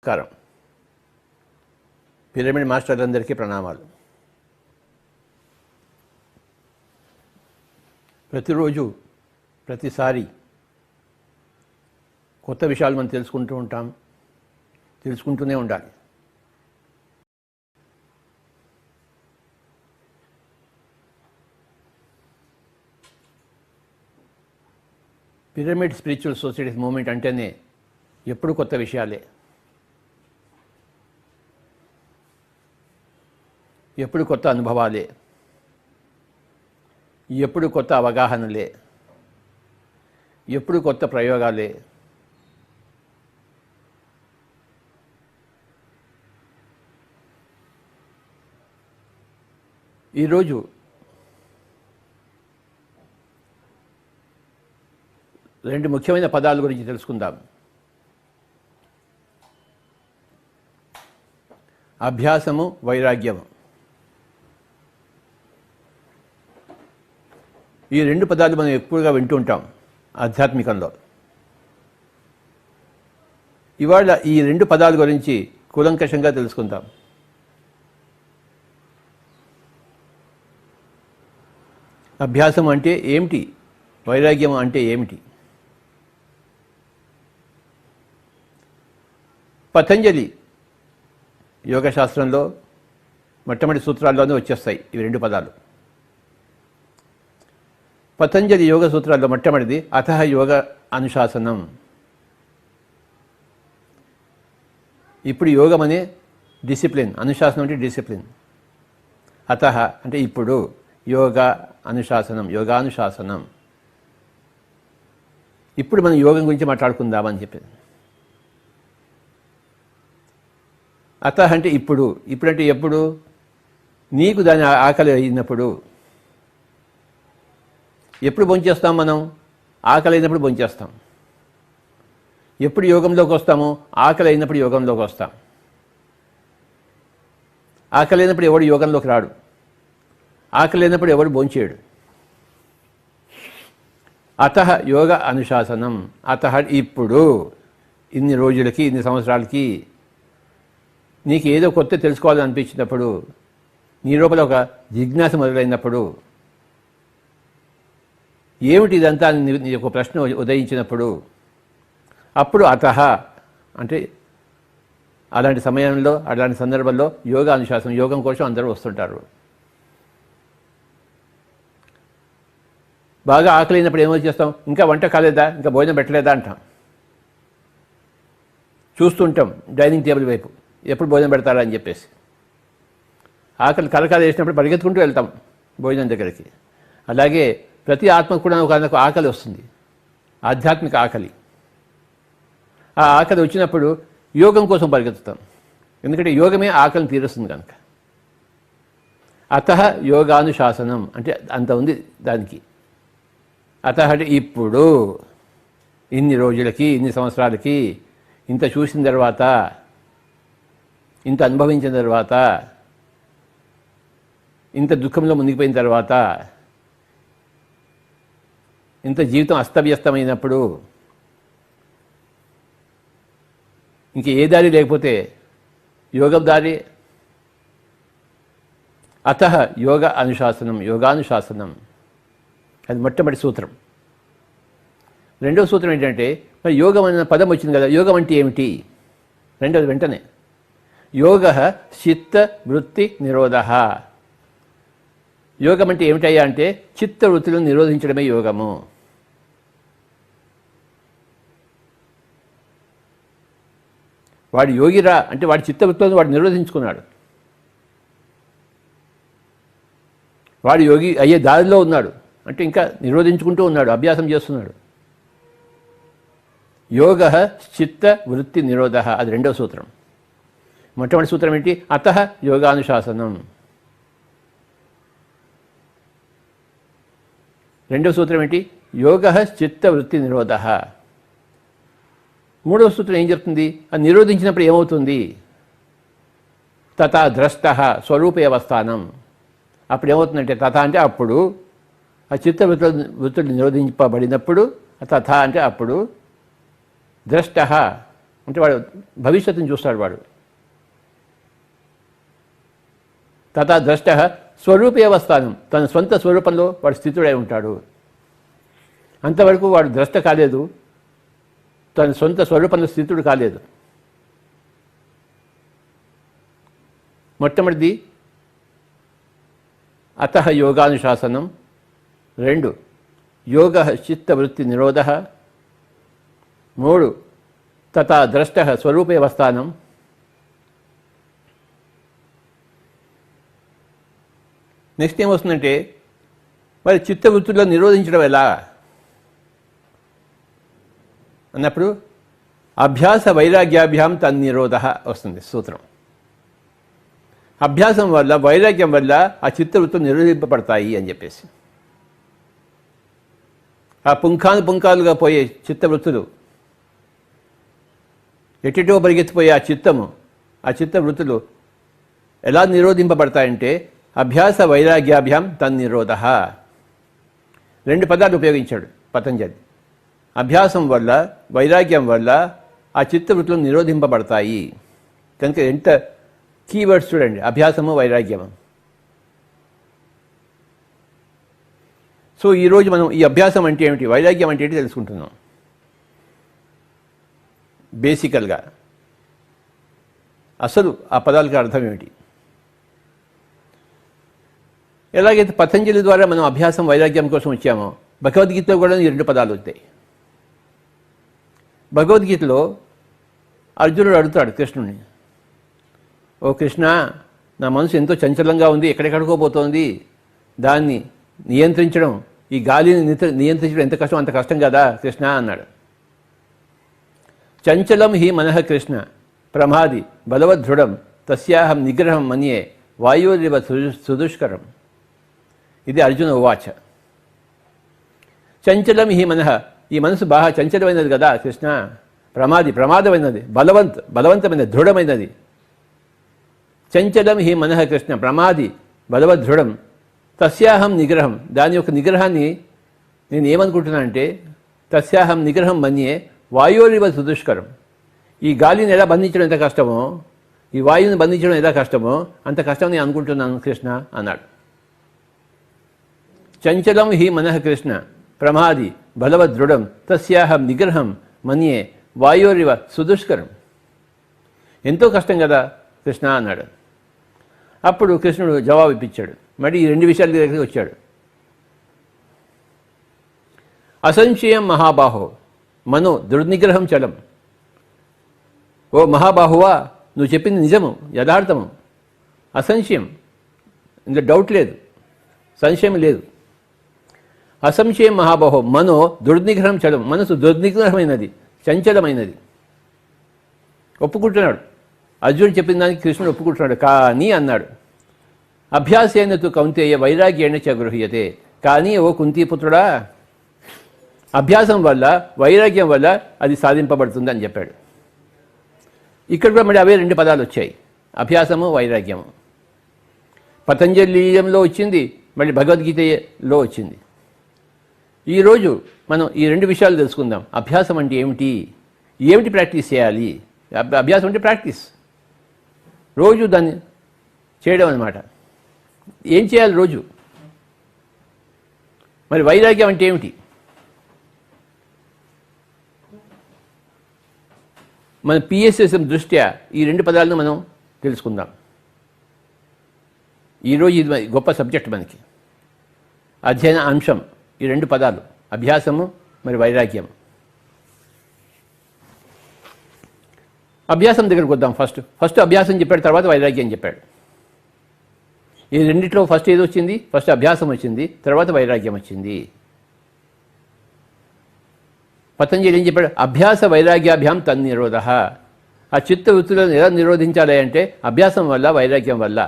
నమస్కారం. పిరమిడ్ మాస్టర్లందరికీ ప్రణామాలు. ప్రతిరోజు ప్రతిసారి కొత్త విషయాలు మనం తెలుసుకుంటూ ఉంటాం, తెలుసుకుంటూనే ఉండాలి. పిరమిడ్ స్పిరిచువల్ సొసైటీస్ మూమెంట్ అంటేనే ఎప్పుడు కొత్త విషయాలే, ఎప్పుడు కొత్త అనుభవాలే, ఎప్పుడు కొత్త అవగాహనలే, ఎప్పుడు కొత్త ప్రయోగాలే. ఈరోజు రెండు ముఖ్యమైన పదాల గురించి తెలుసుకుందాం. అభ్యాసము, వైరాగ్యము. ఈ రెండు పదాలు మనం ఎక్కువగా వింటూ ఉంటాం ఆధ్యాత్మికంలో. ఇవాళ ఈ రెండు పదాల గురించి కూలంకషంగా తెలుసుకుందాం. అభ్యాసం అంటే ఏమిటి, వైరాగ్యం అంటే ఏమిటి? పతంజలి యోగశాస్త్రంలో మొట్టమొదటి సూత్రాల్లోనే వచ్చేస్తాయి ఇవి రెండు పదాలు. పతంజలి యోగ సూత్రాల్లో మొట్టమొదటిది అథః యోగ అనుశాసనం. ఇప్పుడు యోగం అనే డిసిప్లిన్, అనుశాసనం అంటే డిసిప్లిన్. అథః అంటే ఇప్పుడు, యోగ అనుశాసనం, యోగానుశాసనం. ఇప్పుడు మనం యోగం గురించి మాట్లాడుకుందామని చెప్పింది. అథః అంటే ఇప్పుడు, ఇప్పుడంటే ఎప్పుడు? నీకు దాని ఆకలి అయినప్పుడు. ఎప్పుడు భోంచేస్తాం మనం? ఆకలి అయినప్పుడు భోంచేస్తాం. ఎప్పుడు యోగంలోకి వస్తాము? ఆకలి అయినప్పుడు యోగంలోకి వస్తాం. ఆకలి అయినప్పుడు ఎవడు యోగంలోకి రాడు, ఆకలి అయినప్పుడు ఎవడు భోంచేయడు. అతః యోగ అనుశాసనం. అతః ఇప్పుడు, ఇన్ని రోజులకి, ఇన్ని సంవత్సరాలకి నీకు ఏదో కొత్త తెలుసుకోవాలని అనిపించినప్పుడు, నీ లోపల ఒక జిజ్ఞాస మొదలైనప్పుడు, ఏమిటి ఇదంతా నీ ఒక ప్రశ్న ఉదయించినప్పుడు, అప్పుడు అతః అంటే అలాంటి సమయంలో, అలాంటి సందర్భంలో యోగ అనుశాసనం, యోగం కోసం అందరూ వస్తుంటారు. బాగా ఆకలి అయినప్పుడు ఏమో చేస్తాం? ఇంకా వంట కాలేదా, ఇంకా భోజనం పెట్టలేదా అంటాం. చూస్తుంటాం డైనింగ్ టేబుల్ వైపు, ఎప్పుడు భోజనం పెడతారా అని చెప్పేసి. ఆకలి కలకాలు వేసినప్పుడు పరిగెత్తుకుంటూ వెళ్తాం భోజనం దగ్గరికి. అలాగే ప్రతి ఆత్మకు కూడా ఒక ఆకలి వస్తుంది, ఆధ్యాత్మిక ఆకలి. ఆ ఆకలి వచ్చినప్పుడు యోగం కోసం పరిగెత్తుతాం, ఎందుకంటే యోగమే ఆకలిని తీరుస్తుంది కనుక. అతః యోగానుశాసనం అంటే అంత ఉంది దానికి. అతః అంటే ఇప్పుడు, ఇన్ని రోజులకి, ఇన్ని సంవత్సరాలకి, ఇంత చూసిన తర్వాత, ఇంత అనుభవించిన తర్వాత, ఇంత దుఃఖంలో మునిగిపోయిన తర్వాత, ఇంత జీవితం అస్తవ్యస్తమైనప్పుడు, ఇంక ఏ దారి లేకపోతే యోగం దారి. అతః యోగ అనుశాసనం, యోగానుశాసనం. అది మొట్టమొదటి సూత్రం. రెండవ సూత్రం ఏంటంటే, మరి యోగం అన్న పదం వచ్చింది కదా, యోగం అంటే ఏమిటి? రెండవది వెంటనే యోగ చిత్త వృత్తి నిరోధ. యోగం అంటే ఏమిటయ్యా అంటే చిత్త వృత్తులను నిరోధించడమే యోగము. వాడు యోగిరా అంటే వాడి చిత్తవృత్తులను వాడు నిరోధించుకున్నాడు, వాడు యోగి అయ్యే దారిలో ఉన్నాడు అంటే ఇంకా నిరోధించుకుంటూ ఉన్నాడు, అభ్యాసం చేస్తున్నాడు. యోగ చిత్త వృత్తి నిరోధ, అది రెండవ సూత్రం. మొట్టమొదటి సూత్రం ఏంటి? అతః యోగానుశాసనం. రెండవ సూత్రం ఏంటి? యోగ చిత్త వృత్తి నిరోధ. మూడవ సూత్రం ఏం చెప్తుంది? అది నిరోధించినప్పుడు ఏమవుతుంది? తథా ద్రష్ట స్వరూపే అవస్థానం. అప్పుడు ఏమవుతుందంటే, తథ అంటే అప్పుడు, ఆ చిత్త వృత్తులు నిరోధింపబడినప్పుడు, తథ అంటే అప్పుడు, ద్రష్ట అంటే వాడు భవిష్యత్తుని చూస్తాడు. వాడు తథా ద్రష్ట స్వరూపేవస్థానం, తన సొంత స్వరూపంలో వాడు స్థితుడై ఉంటాడు. అంతవరకు వాడు ద్రష్ట కాలేదు, తన సొంత స్వరూపంలో స్థితుడు కాలేదు. మొట్టమొదటిది అతః యోగానుశాసనం, 2 యోగ చిత్తవృత్తి నిరోధ, 3 తథా ద్రష్ట స్వరూపేవస్థానం, నెక్స్ట్ ఏమొస్తుందంటే మరి చిత్తవృత్తుల్లో నిరోధించడం ఎలా అన్నప్పుడు అభ్యాస వైరాగ్యాభ్యాం తన్నిరోధ వస్తుంది సూత్రం. అభ్యాసం వల్ల, వైరాగ్యం వల్ల ఆ చిత్తవృత్తులు నిరోధింపబడతాయి అని చెప్పేసి. ఆ పుంఖాలుగా పోయే చిత్తవృత్తులు, ఎటిటో పరిగెత్తిపోయే ఆ చిత్తవృత్తులు ఎలా నిరోధింపబడతాయంటే అభ్యాస వైరాగ్యాభ్యాం తన్నిరోధ. 2 పదాలు ఉపయోగించాడు పతంజలి. అభ్యాసం వల్ల, వైరాగ్యం వల్ల ఆ చిత్తవృత్తులు నిరోధింపబడతాయి. కనుక ఎంత కీవర్డ్స్ చూడండి, అభ్యాసము, వైరాగ్యము. సో ఈరోజు మనం ఈ అభ్యాసం అంటే ఏమిటి, వైరాగ్యం అంటే ఏంటి తెలుసుకుంటున్నాం. బేసికల్గా అసలు ఆ పదాలకి అర్థం ఏమిటి. ఎలాగైతే పతంజలి ద్వారా మనం అభ్యాసం, వైరాగ్యం కోసం వచ్చామో, భగవద్గీతలో కూడా ఈ 2 పదాలు వస్తాయి. భగవద్గీతలో అర్జునుడు అడుగుతాడు కృష్ణుడిని, ఓ కృష్ణ, నా మనసు ఎంతో చంచలంగా ఉంది, ఎక్కడెక్కడికో పోతోంది, దాన్ని నియంత్రించడం, ఈ గాలిని నియంత్రించడం ఎంత కష్టం, అంత కష్టం కదా కృష్ణ అన్నాడు. చంచలం హి మనః కృష్ణ ప్రమాది బలవద్ధృఢం తస్యాహం నిగ్రహం మన్యే వాయురివ సుదుష్కరం. ఇది అర్జున ఉవాచ. చంచలం హి మనః, ఈ మనసు బాగా చంచలమైనది కదా కృష్ణ, ప్రమాదమైనది, బలవంతమైనది, దృఢమైనది. చంచలం హి మనః కృష్ణ ప్రమాది బలవద్ధృఢం తస్యాహం నిగ్రహం, దాని యొక్క నిగ్రహాన్ని నేను ఏమనుకుంటున్నానంటే తస్యాహం నిగ్రహం మన్యే వాయురివ సుదుష్కరం. ఈ గాలిని ఎలా బంధించడం ఎంత కష్టమో, ఈ వాయువుని బంధించడం ఎలా కష్టమో అంత కష్టం నేను అనుకుంటున్నాను కృష్ణ అన్నాడు. చంచలం హి మనః కృష్ణ ప్రమాది బలవద్ధృఢం తస్యాహం నిగ్రహం మన్యే వాయురివ సుదుష్కరం. ఎంతో కష్టం కదా కృష్ణ అన్నాడు. అప్పుడు కృష్ణుడు జవాబు ఇప్పించాడు. మరి ఈ 2 విషయాల దగ్గరికి వచ్చాడు. అసంశయం మహాబాహో మనో దుర్నిగ్రహం చలం. ఓ మహాబాహువా, నువ్వు చెప్పింది నిజము, యథార్థము, అసంశయం, ఇందులో డౌట్ లేదు, సంశయం లేదు. అసంశయం మహాబాహో మనో దుర్నిగ్రహం చలం, మనసు దుర్నిగ్రహమైనది, చంచలమైనది. ఒప్పుకుంటున్నాడు. అర్జునుడు చెప్పిన దానికి కృష్ణుడు ఒప్పుకుంటున్నాడు. కానీ అన్నాడు, అభ్యాసేన తు కౌంతేయ వైరాగ్యేణ చ గృహ్యతే. కానీ ఓ కుంతీపుత్రుడా, అభ్యాసం వల్ల, వైరాగ్యం వల్ల అది సాధింపబడుతుంది అని చెప్పాడు. ఇక్కడ కూడా మళ్ళీ అవే 2 పదాలు వచ్చాయి, అభ్యాసము, వైరాగ్యము. పతంజలిలో వచ్చింది, మళ్ళీ భగవద్గీతలో వచ్చింది. ఈరోజు మనం ఈ 2 విషయాలు తెలుసుకుందాం. అభ్యాసం అంటే ఏమిటి ప్రాక్టీస్ చేయాలి. అభ్యాసం అంటే ప్రాక్టీస్, రోజు దాన్ని చేయడం అన్నమాట. ఏం చేయాలి రోజు. మరి వైరాగ్యం అంటే ఏమిటి. మన పిఎస్ఎస్ఎం దృష్ట్యా ఈ 2 పదాలను మనం తెలుసుకుందాం. ఈరోజు ఇది గొప్ప సబ్జెక్ట్ మనకి, అధ్యయన అంశం ఈ 2 పదాలు, అభ్యాసము మరి వైరాగ్యం. అభ్యాసం దగ్గరికి వద్దాం. ఫస్ట్ అభ్యాసం చెప్పాడు, తర్వాత వైరాగ్యం చెప్పాడు. ఈ 2 ఫస్ట్ ఏది వచ్చింది, ఫస్ట్ అభ్యాసం వచ్చింది, తర్వాత వైరాగ్యం వచ్చింది. పతంజలి ఏం చెప్పాడు, అభ్యాస వైరాగ్యాభ్యాం తన్నిరోధ. ఆ చిత్త వృత్తులను ఎలా నిరోధించాలి అంటే అభ్యాసం వల్ల, వైరాగ్యం వల్ల.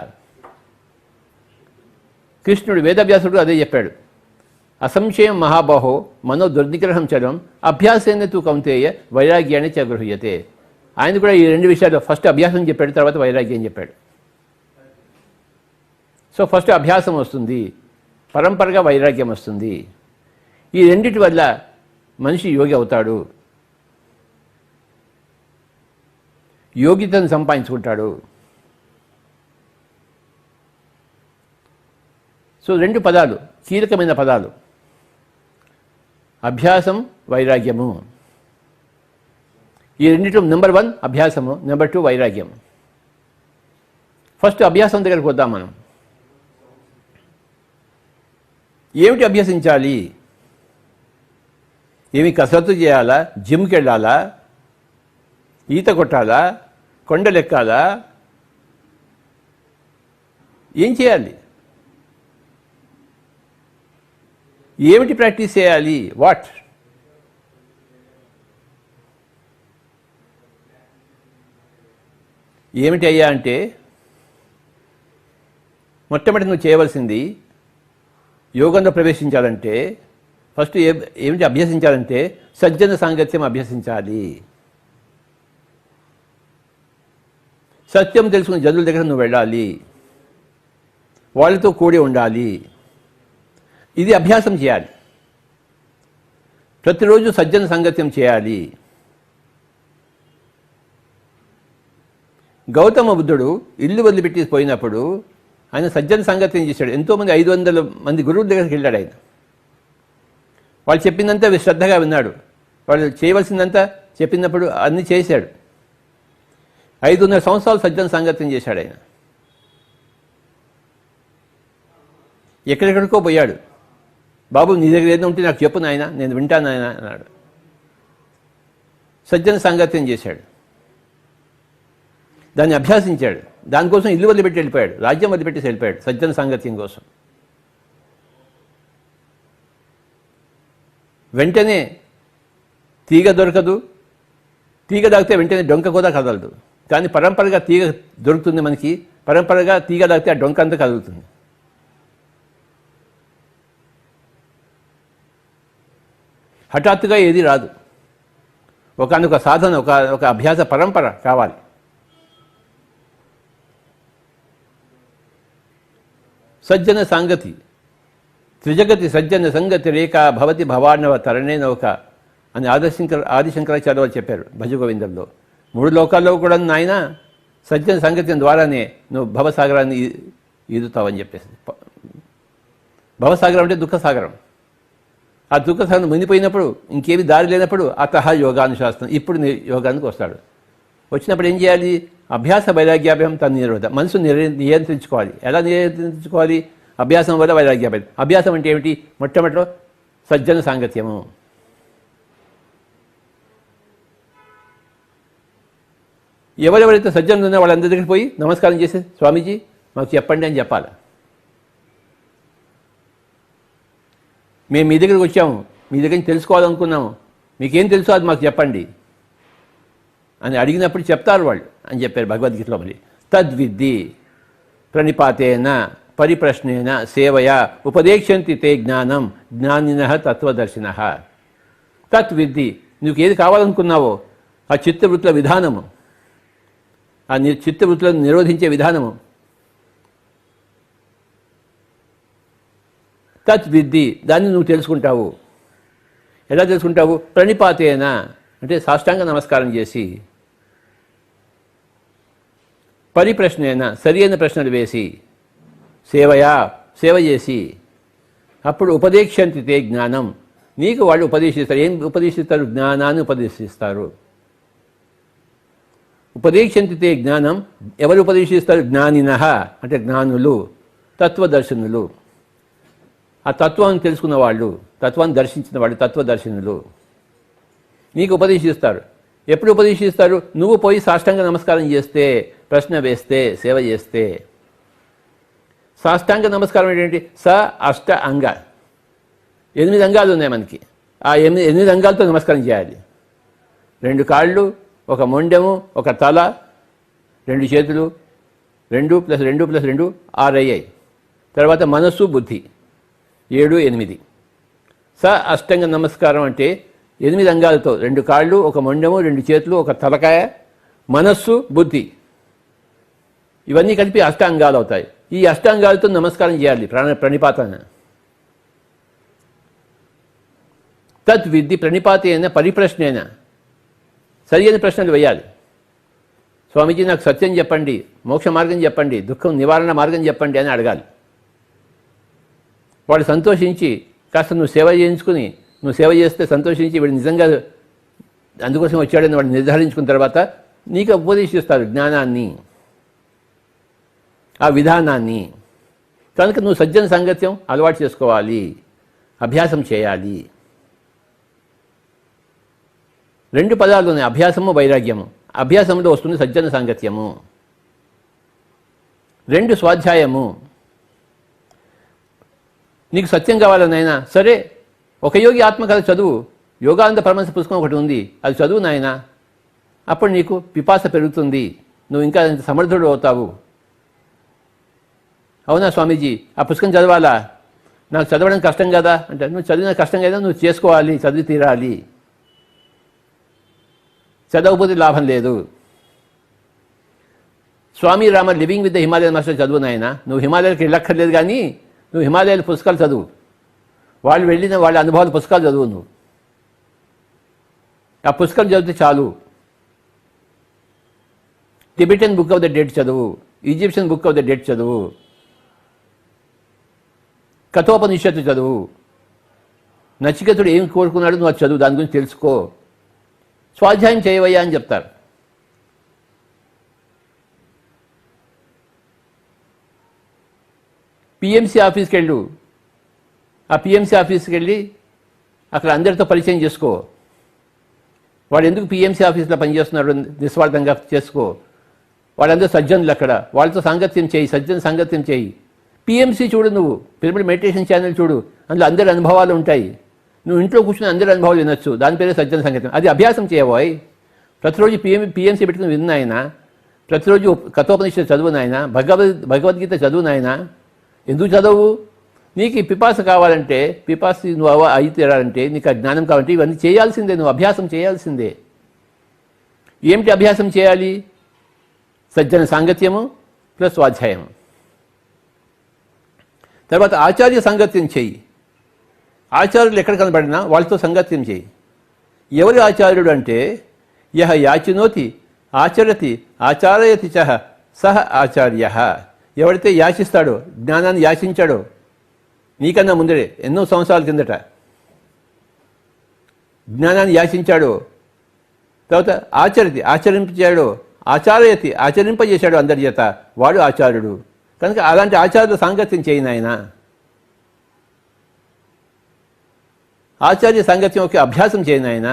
కృష్ణుడు వేదాభ్యాసుడు అదే చెప్పాడు. అసంశయం మహాబాహో మనో దుర్నిగ్రహం చలం అభ్యాసేన తు కౌంతేయ వైరాగ్యాన్ని చ గృహ్యతే. ఆయన కూడా ఈ 2 విషయాలు, ఫస్ట్ అభ్యాసం చెప్పాడు, తర్వాత వైరాగ్యం చెప్పాడు. సో ఫస్ట్ అభ్యాసం వస్తుంది, పరంపరగా వైరాగ్యం వస్తుంది. ఈ 2 వల్ల మనిషి యోగి అవుతాడు. యోగ్యతను సంపాదించుకుంటాడు. సో 2 పదాలు కీలకమైన పదాలు, అభ్యాసం, వైరాగ్యము. ఈ రెండిట్లో నెంబర్ 1 అభ్యాసము, నెంబర్ 2 వైరాగ్యం. ఫస్ట్ అభ్యాసం దగ్గరికి వద్దాం మనం. ఏమిటి అభ్యసించాలి? ఏమి కసరత్తు చేయాలా? జిమ్కి వెళ్ళాలా? ఈత కొట్టాలా? కొండలెక్కాలా? ఏం చేయాలి? ఏమిటి ప్రాక్టీస్ చేయాలి? వాట్? ఏమిటి అయ్యా అంటే, మొట్టమొదటి నువ్వు చేయవలసింది యోగంలో ప్రవేశించాలంటే ఫస్ట్ ఏమిటి అభ్యసించాలంటే సజ్జన సాంగత్యం అభ్యసించాలి. సత్యం తెలుసుకుని జనుల దగ్గర నువ్వు వెళ్ళాలి, వాళ్ళతో కూడి ఉండాలి. ఇది అభ్యాసం చేయాలి. ప్రతిరోజు సజ్జన సాంగత్యం చేయాలి. గౌతమ బుద్ధుడు ఇల్లు వదిలిపెట్టి పోయినప్పుడు ఆయన సజ్జన సాంగత్యం చేశాడు. ఎంతోమంది 500 మంది గురువుల దగ్గరికి వెళ్ళాడు ఆయన. వాళ్ళు చెప్పిందంతా శ్రద్ధగా విన్నాడు. వాళ్ళు చేయవలసిందంతా చెప్పినప్పుడు అన్నీ చేశాడు. 500 సంవత్సరాలు సజ్జన సాంగత్యం చేశాడు ఆయన. ఎక్కడెక్కడికో పోయాడు. బాబు నీ దగ్గర ఏదో ఉంటే నాకు చెప్పు నాయన, నేను వింటాను ఆయన అన్నాడు. సజ్జన సాంగత్యం చేశాడు, దాన్ని అభ్యాసించాడు. దానికోసం ఇల్లు వదిలిపెట్టి వెళ్ళిపోయాడు, రాజ్యం వదిలిపెట్టేసి వెళ్ళిపోయాడు సజ్జన సాంగత్యం కోసం. వెంటనే తీగ దొరకదు, తీగ దాగితే వెంటనే డొంక కూడా కదలదు. కానీ పరంపరగా తీగ దొరుకుతుంది మనకి, పరంపరగా తీగ దాగితే ఆ డొంక అంతా కదులుతుంది. హఠాత్తుగా ఏది రాదు. ఒకనొక సాధన, ఒక అభ్యాస పరంపర కావాలి. సజ్జన సాంగతి త్రిజగతి సజ్జన సంగతి రేఖ భవతి భవార్ణవ తరణే నౌక అని ఆదిశంకరాచార్య చెప్పారు భజగోవిందంలో. 3 లోకాల్లో కూడా నాయన సజ్జన సంగత్యం ద్వారానే నువ్వు భవసాగరాన్ని ఈదుతావని చెప్పేసి. భవసాగరం అంటే దుఃఖసాగరం. ఆ దుఃఖసాగరం మునిపోయినప్పుడు ఇంకేమి దారి లేనప్పుడు అతహ యోగానుశాస్త్రం, ఇప్పుడు యోగానికి వస్తాడు. వచ్చినప్పుడు ఏం చేయాలి? అభ్యాస వైరాగ్యాభ్యాసం తన నిరోధ. మనసు నియంత్రించుకోవాలి. ఎలా నియంత్రించుకోవాలి? అభ్యాసం వల్ల వైరాగ్యాభ్యాసం. అభ్యాసం అంటే ఏమిటి? మొట్టమొదటిలో సజ్జన సాంగత్యము. ఎవరెవరైతే సజ్జనులు ఉన్నారో వాళ్ళందరి దగ్గరికి పోయి నమస్కారం చేసి, స్వామీజీ మాకు చెప్పండి అని చెప్పాలి. మేము మీ దగ్గరికి వచ్చాము, మీ దగ్గర నుంచి తెలుసుకోవాలనుకున్నాము, మీకేం తెలుసో అది మాకు చెప్పండి అని అడిగినప్పుడు చెప్తారు వాళ్ళు అని చెప్పారు భగవద్గీతలో. మళ్ళీ తద్విద్ది ప్రణిపాతేన పరిప్రశ్నేన సేవయా ఉపదేక్షంతి తే జ్ఞానం జ్ఞానినః తత్వదర్శినః. తద్విద్ది, నువ్వు ఏది కావాలనుకున్నావో ఆ చిత్తవృత్తుల విధానము, ఆ చిత్తవృత్తులను నిరోధించే విధానము. తద్విద్ది, దాన్ని నువ్వు తెలుసుకుంటావు. ఎలా తెలుసుకుంటావు? ప్రణిపాతేన అంటే సాష్టాంగ నమస్కారం చేసి, పరిప్రశ్నేన సరి అయిన ప్రశ్నలు వేసి, సేవయా సేవ చేసి, అప్పుడు ఉపదేక్షంతి తే జ్ఞానం, నీకు వాళ్ళు ఉపదేశిస్తారు. ఏం ఉపదేశిస్తారు? జ్ఞానాన్ని ఉపదేశిస్తారు. ఉపదేక్షంతి తే జ్ఞానం, ఎవరు ఉపదేశిస్తారు? జ్ఞానినః అంటే జ్ఞానులు, తత్వదర్శనులు. ఆ తత్వాన్ని తెలుసుకున్న వాళ్ళు, తత్వాన్ని దర్శించిన వాళ్ళు తత్వదర్శనులు నీకు ఉపదేశిస్తారు. ఎప్పుడు ఉపదేశిస్తారు? నువ్వు పోయి సాష్టాంగ నమస్కారం చేస్తే, ప్రశ్న వేస్తే, సేవ చేస్తే. సాష్టాంగ నమస్కారం ఏంటంటే స అష్ట అంగ, 8 అంగాలు ఉన్నాయి మనకి. ఆ 8 అంగాలతో నమస్కారం చేయాలి. 2 కాళ్ళు, ఒక మొండెము, ఒక తల, 2 చేతులు, 2 + 2 + 2 6 అయ్యాయి. తర్వాత మనస్సు, బుద్ధి 7, 8. స అష్టంగ నమస్కారం అంటే 8 అంగాలతో, 2 కాళ్ళు, ఒక మొండెము, 2 చేతులు, ఒక తలకాయ, మనస్సు, బుద్ధి, ఇవన్నీ కలిపి అష్టాంగాలు అవుతాయి. ఈ అష్టాంగాలతో నమస్కారం చేయాలి ప్రణిపాతన. తద్విద్ది ప్రణిపాతేన పరిప్రశ్నేన, సరి అయిన ప్రశ్నలు వేయాలి. స్వామీజీ నాకు సత్యం చెప్పండి, మోక్ష మార్గం చెప్పండి, దుఃఖం నివారణ మార్గం చెప్పండి అని అడగాలి. వాడు సంతోషించి కాస్త నువ్వు సేవ చేయించుకుని, నువ్వు సేవ చేస్తే సంతోషించి వీడు నిజంగా అందుకోసం వచ్చాడని వాడు నిర్ధారించుకున్న తర్వాత నీకు ఉపదేశిస్తారు జ్ఞానాన్ని, ఆ విధానాన్ని. కనుక నువ్వు సజ్జన సాంగత్యం అలవాటు చేసుకోవాలి, అభ్యాసం చేయాలి. 2 పదాలు ఉన్నాయి, అభ్యాసము వైరాగ్యము. అభ్యాసంలో వస్తుంది సజ్జన సాంగత్యము. 2 స్వాధ్యాయము. నీకు సత్యం కావాలనైనా సరే, ఒక యోగి ఆత్మకథ చదువు, యోగానంద పరమహంస పుస్తకం ఒకటి ఉంది, అది చదువు నాయన. అప్పుడు నీకు పిపాస పెరుగుతుంది, నువ్వు ఇంకా సమర్థుడు అవుతావు. అవునా స్వామీజీ, ఆ పుస్తకం చదవాలా, నాకు చదవడం కష్టం కదా అంటే, నువ్వు చదివిన కష్టం కదా, నువ్వు చేసుకోవాలి, చదివి తీరాలి. చదవకపోతే లాభం లేదు. Swami Rama living with the Himalayan master చదువు నాయన. నువ్వు హిమాలయాలకు వెళ్ళక్కర్లేదు, కానీ నువ్వు హిమాలయాల పుస్తకాలు చదువు, వాళ్ళు వెళ్ళిన వాళ్ళ అనుభవాల పుస్తకాలు చదువు. నువ్వు ఆ పుస్తకాలు చదివితే చాలు. Tibetan book of the dead చదువు, Egyptian book of the dead చదువు, కఠోపనిషత్తు చదువు. నచికేతుడు ఏం కోరుకున్నాడు నువ్వు అది చదువు, దాని గురించి తెలుసుకో. స్వాధ్యాయం చేయవయ్యా అని చెప్తారు. పిఎంసీ ఆఫీస్కి వెళ్ళు, ఆ పిఎంసీ ఆఫీస్కి వెళ్ళి అక్కడ అందరితో పరిచయం చేసుకో. వాడు ఎందుకు పిఎంసీ ఆఫీస్లో పనిచేస్తున్నాడు నిస్వార్థంగా చేసుకో. వాళ్ళందరూ సజ్జనులు, అక్కడ వాళ్ళతో సాంగత్యం చేయి, సజ్జన సాంగత్యం చేయి. పిఎంసీ చూడు, నువ్వు పిరమిడ్ మెడిటేషన్ ఛానల్ చూడు, అందులో అందరి అనుభవాలు ఉంటాయి. నువ్వు ఇంట్లో కూర్చుని అందరి అనుభవాలు వినొచ్చు, దాని పేరే సజ్జన సంగీతం. అది అభ్యాసం చేయబోయ్. ప్రతిరోజు పిఎంసీ పెట్టుకుని విన్నాయన, ప్రతిరోజు కఠోపనిషత్తు చదువు నాయన, భగవద్గీత చదువు నాయన. ఎందుకు చదవు? నీకు ఈ పిపాస కావాలంటే, పిపాస నువ్వు అయి తీరాలంటే, నీకు ఆ జ్ఞానం కావాలంటే ఇవన్నీ చేయాల్సిందే, నువ్వు అభ్యాసం చేయాల్సిందే. ఏమిటి అభ్యాసం చేయాలి? సజ్జన సాంగత్యము ప్లస్ స్వాధ్యాయము. తర్వాత ఆచార్య సాంగత్యం చెయ్యి. ఆచార్యులు ఎక్కడ కనబడినా వాళ్ళతో సంగత్యం చేయి. ఎవరి ఆచార్యుడు అంటే, యహ యాచినోతి ఆచరతి ఆచారయతి చ సహ ఆచార్య. ఎవరైతే యాచిస్తాడో, జ్ఞానాన్ని యాచించాడో, నీకన్నా ముందరే ఎన్నో సంవత్సరాల కిందట జ్ఞానాన్ని యాచించాడో, తర్వాత ఆచరతి ఆచరించాడో, ఆచారయతి ఆచరింపజేశాడు అందరి చేత, వాడు ఆచార్యుడు. కనుక అలాంటి ఆచార్యుల సాంగత్యం చేయను ఆయన. ఆచార్య సాంగత్యం ఒక అభ్యాసం చేయను ఆయన.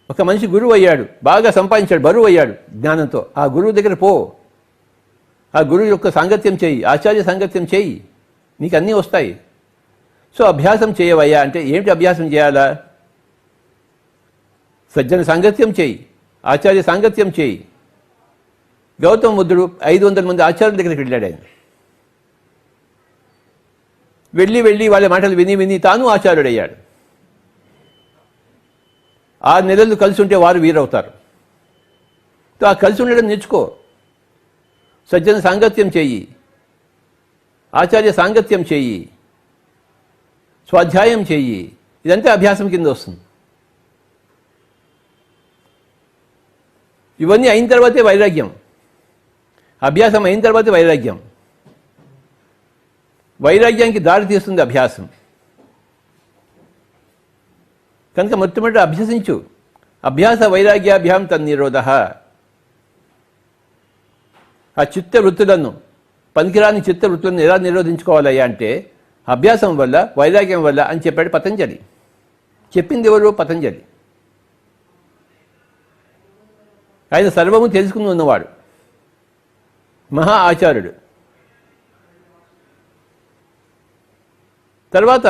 ఒక మనిషి గురువు అయ్యాడు, బాగా సంపాదించాడు, బరువు అయ్యాడు జ్ఞానంతో, ఆ గురువు దగ్గర పో, ఆ గురువు యొక్క సాంగత్యం చేయి, ఆచార్య సాంగత్యం చేయి, నీకు అన్నీ వస్తాయి. సో అభ్యాసం చేయవయ్యా అంటే ఏమిటి అభ్యాసం చేయాలా? సజ్జన సాంగత్యం చేయి, ఆచార్య సాంగత్యం చేయి. గౌతమ బుద్ధుడు 500 మంది ఆచార్యుల దగ్గరికి వెళ్ళాడు. ఆయన వెళ్ళి వాళ్ళ మాటలు విని తాను ఆచార్యుడయ్యాడు. 6 నెలలు కలిసి ఉంటే వారు వీరవుతారు. ఆ కలిసి ఉండడం నేర్చుకో. సజ్జన సాంగత్యం చెయ్యి, ఆచార్య సాంగత్యం చెయ్యి, స్వాధ్యాయం చెయ్యి. ఇదంతా అభ్యాసం కింద వస్తుంది. ఇవన్నీ అయిన తర్వాతే వైరాగ్యం. అభ్యాసం అయిన తర్వాతే వైరాగ్యం. వైరాగ్యానికి దారి తీస్తుంది అభ్యాసం. కనుక మొట్టమొదటి అభ్యసించు. అభ్యాస వైరాగ్యాభ్యాం తన్నిరోధ. ఆ చిత్త వృత్తులను, పనికిరాని చిత్త వృత్తులను ఎలా నిరోధించుకోవాలయ్యా అంటే అభ్యాసం వల్ల, వైరాగ్యం వల్ల అని చెప్పాడు పతంజలి. చెప్పింది ఎవరు? పతంజలి. ఆయన సర్వము తెలుసుకుని ఉన్నవాడు, మహా ఆచార్యుడు. తర్వాత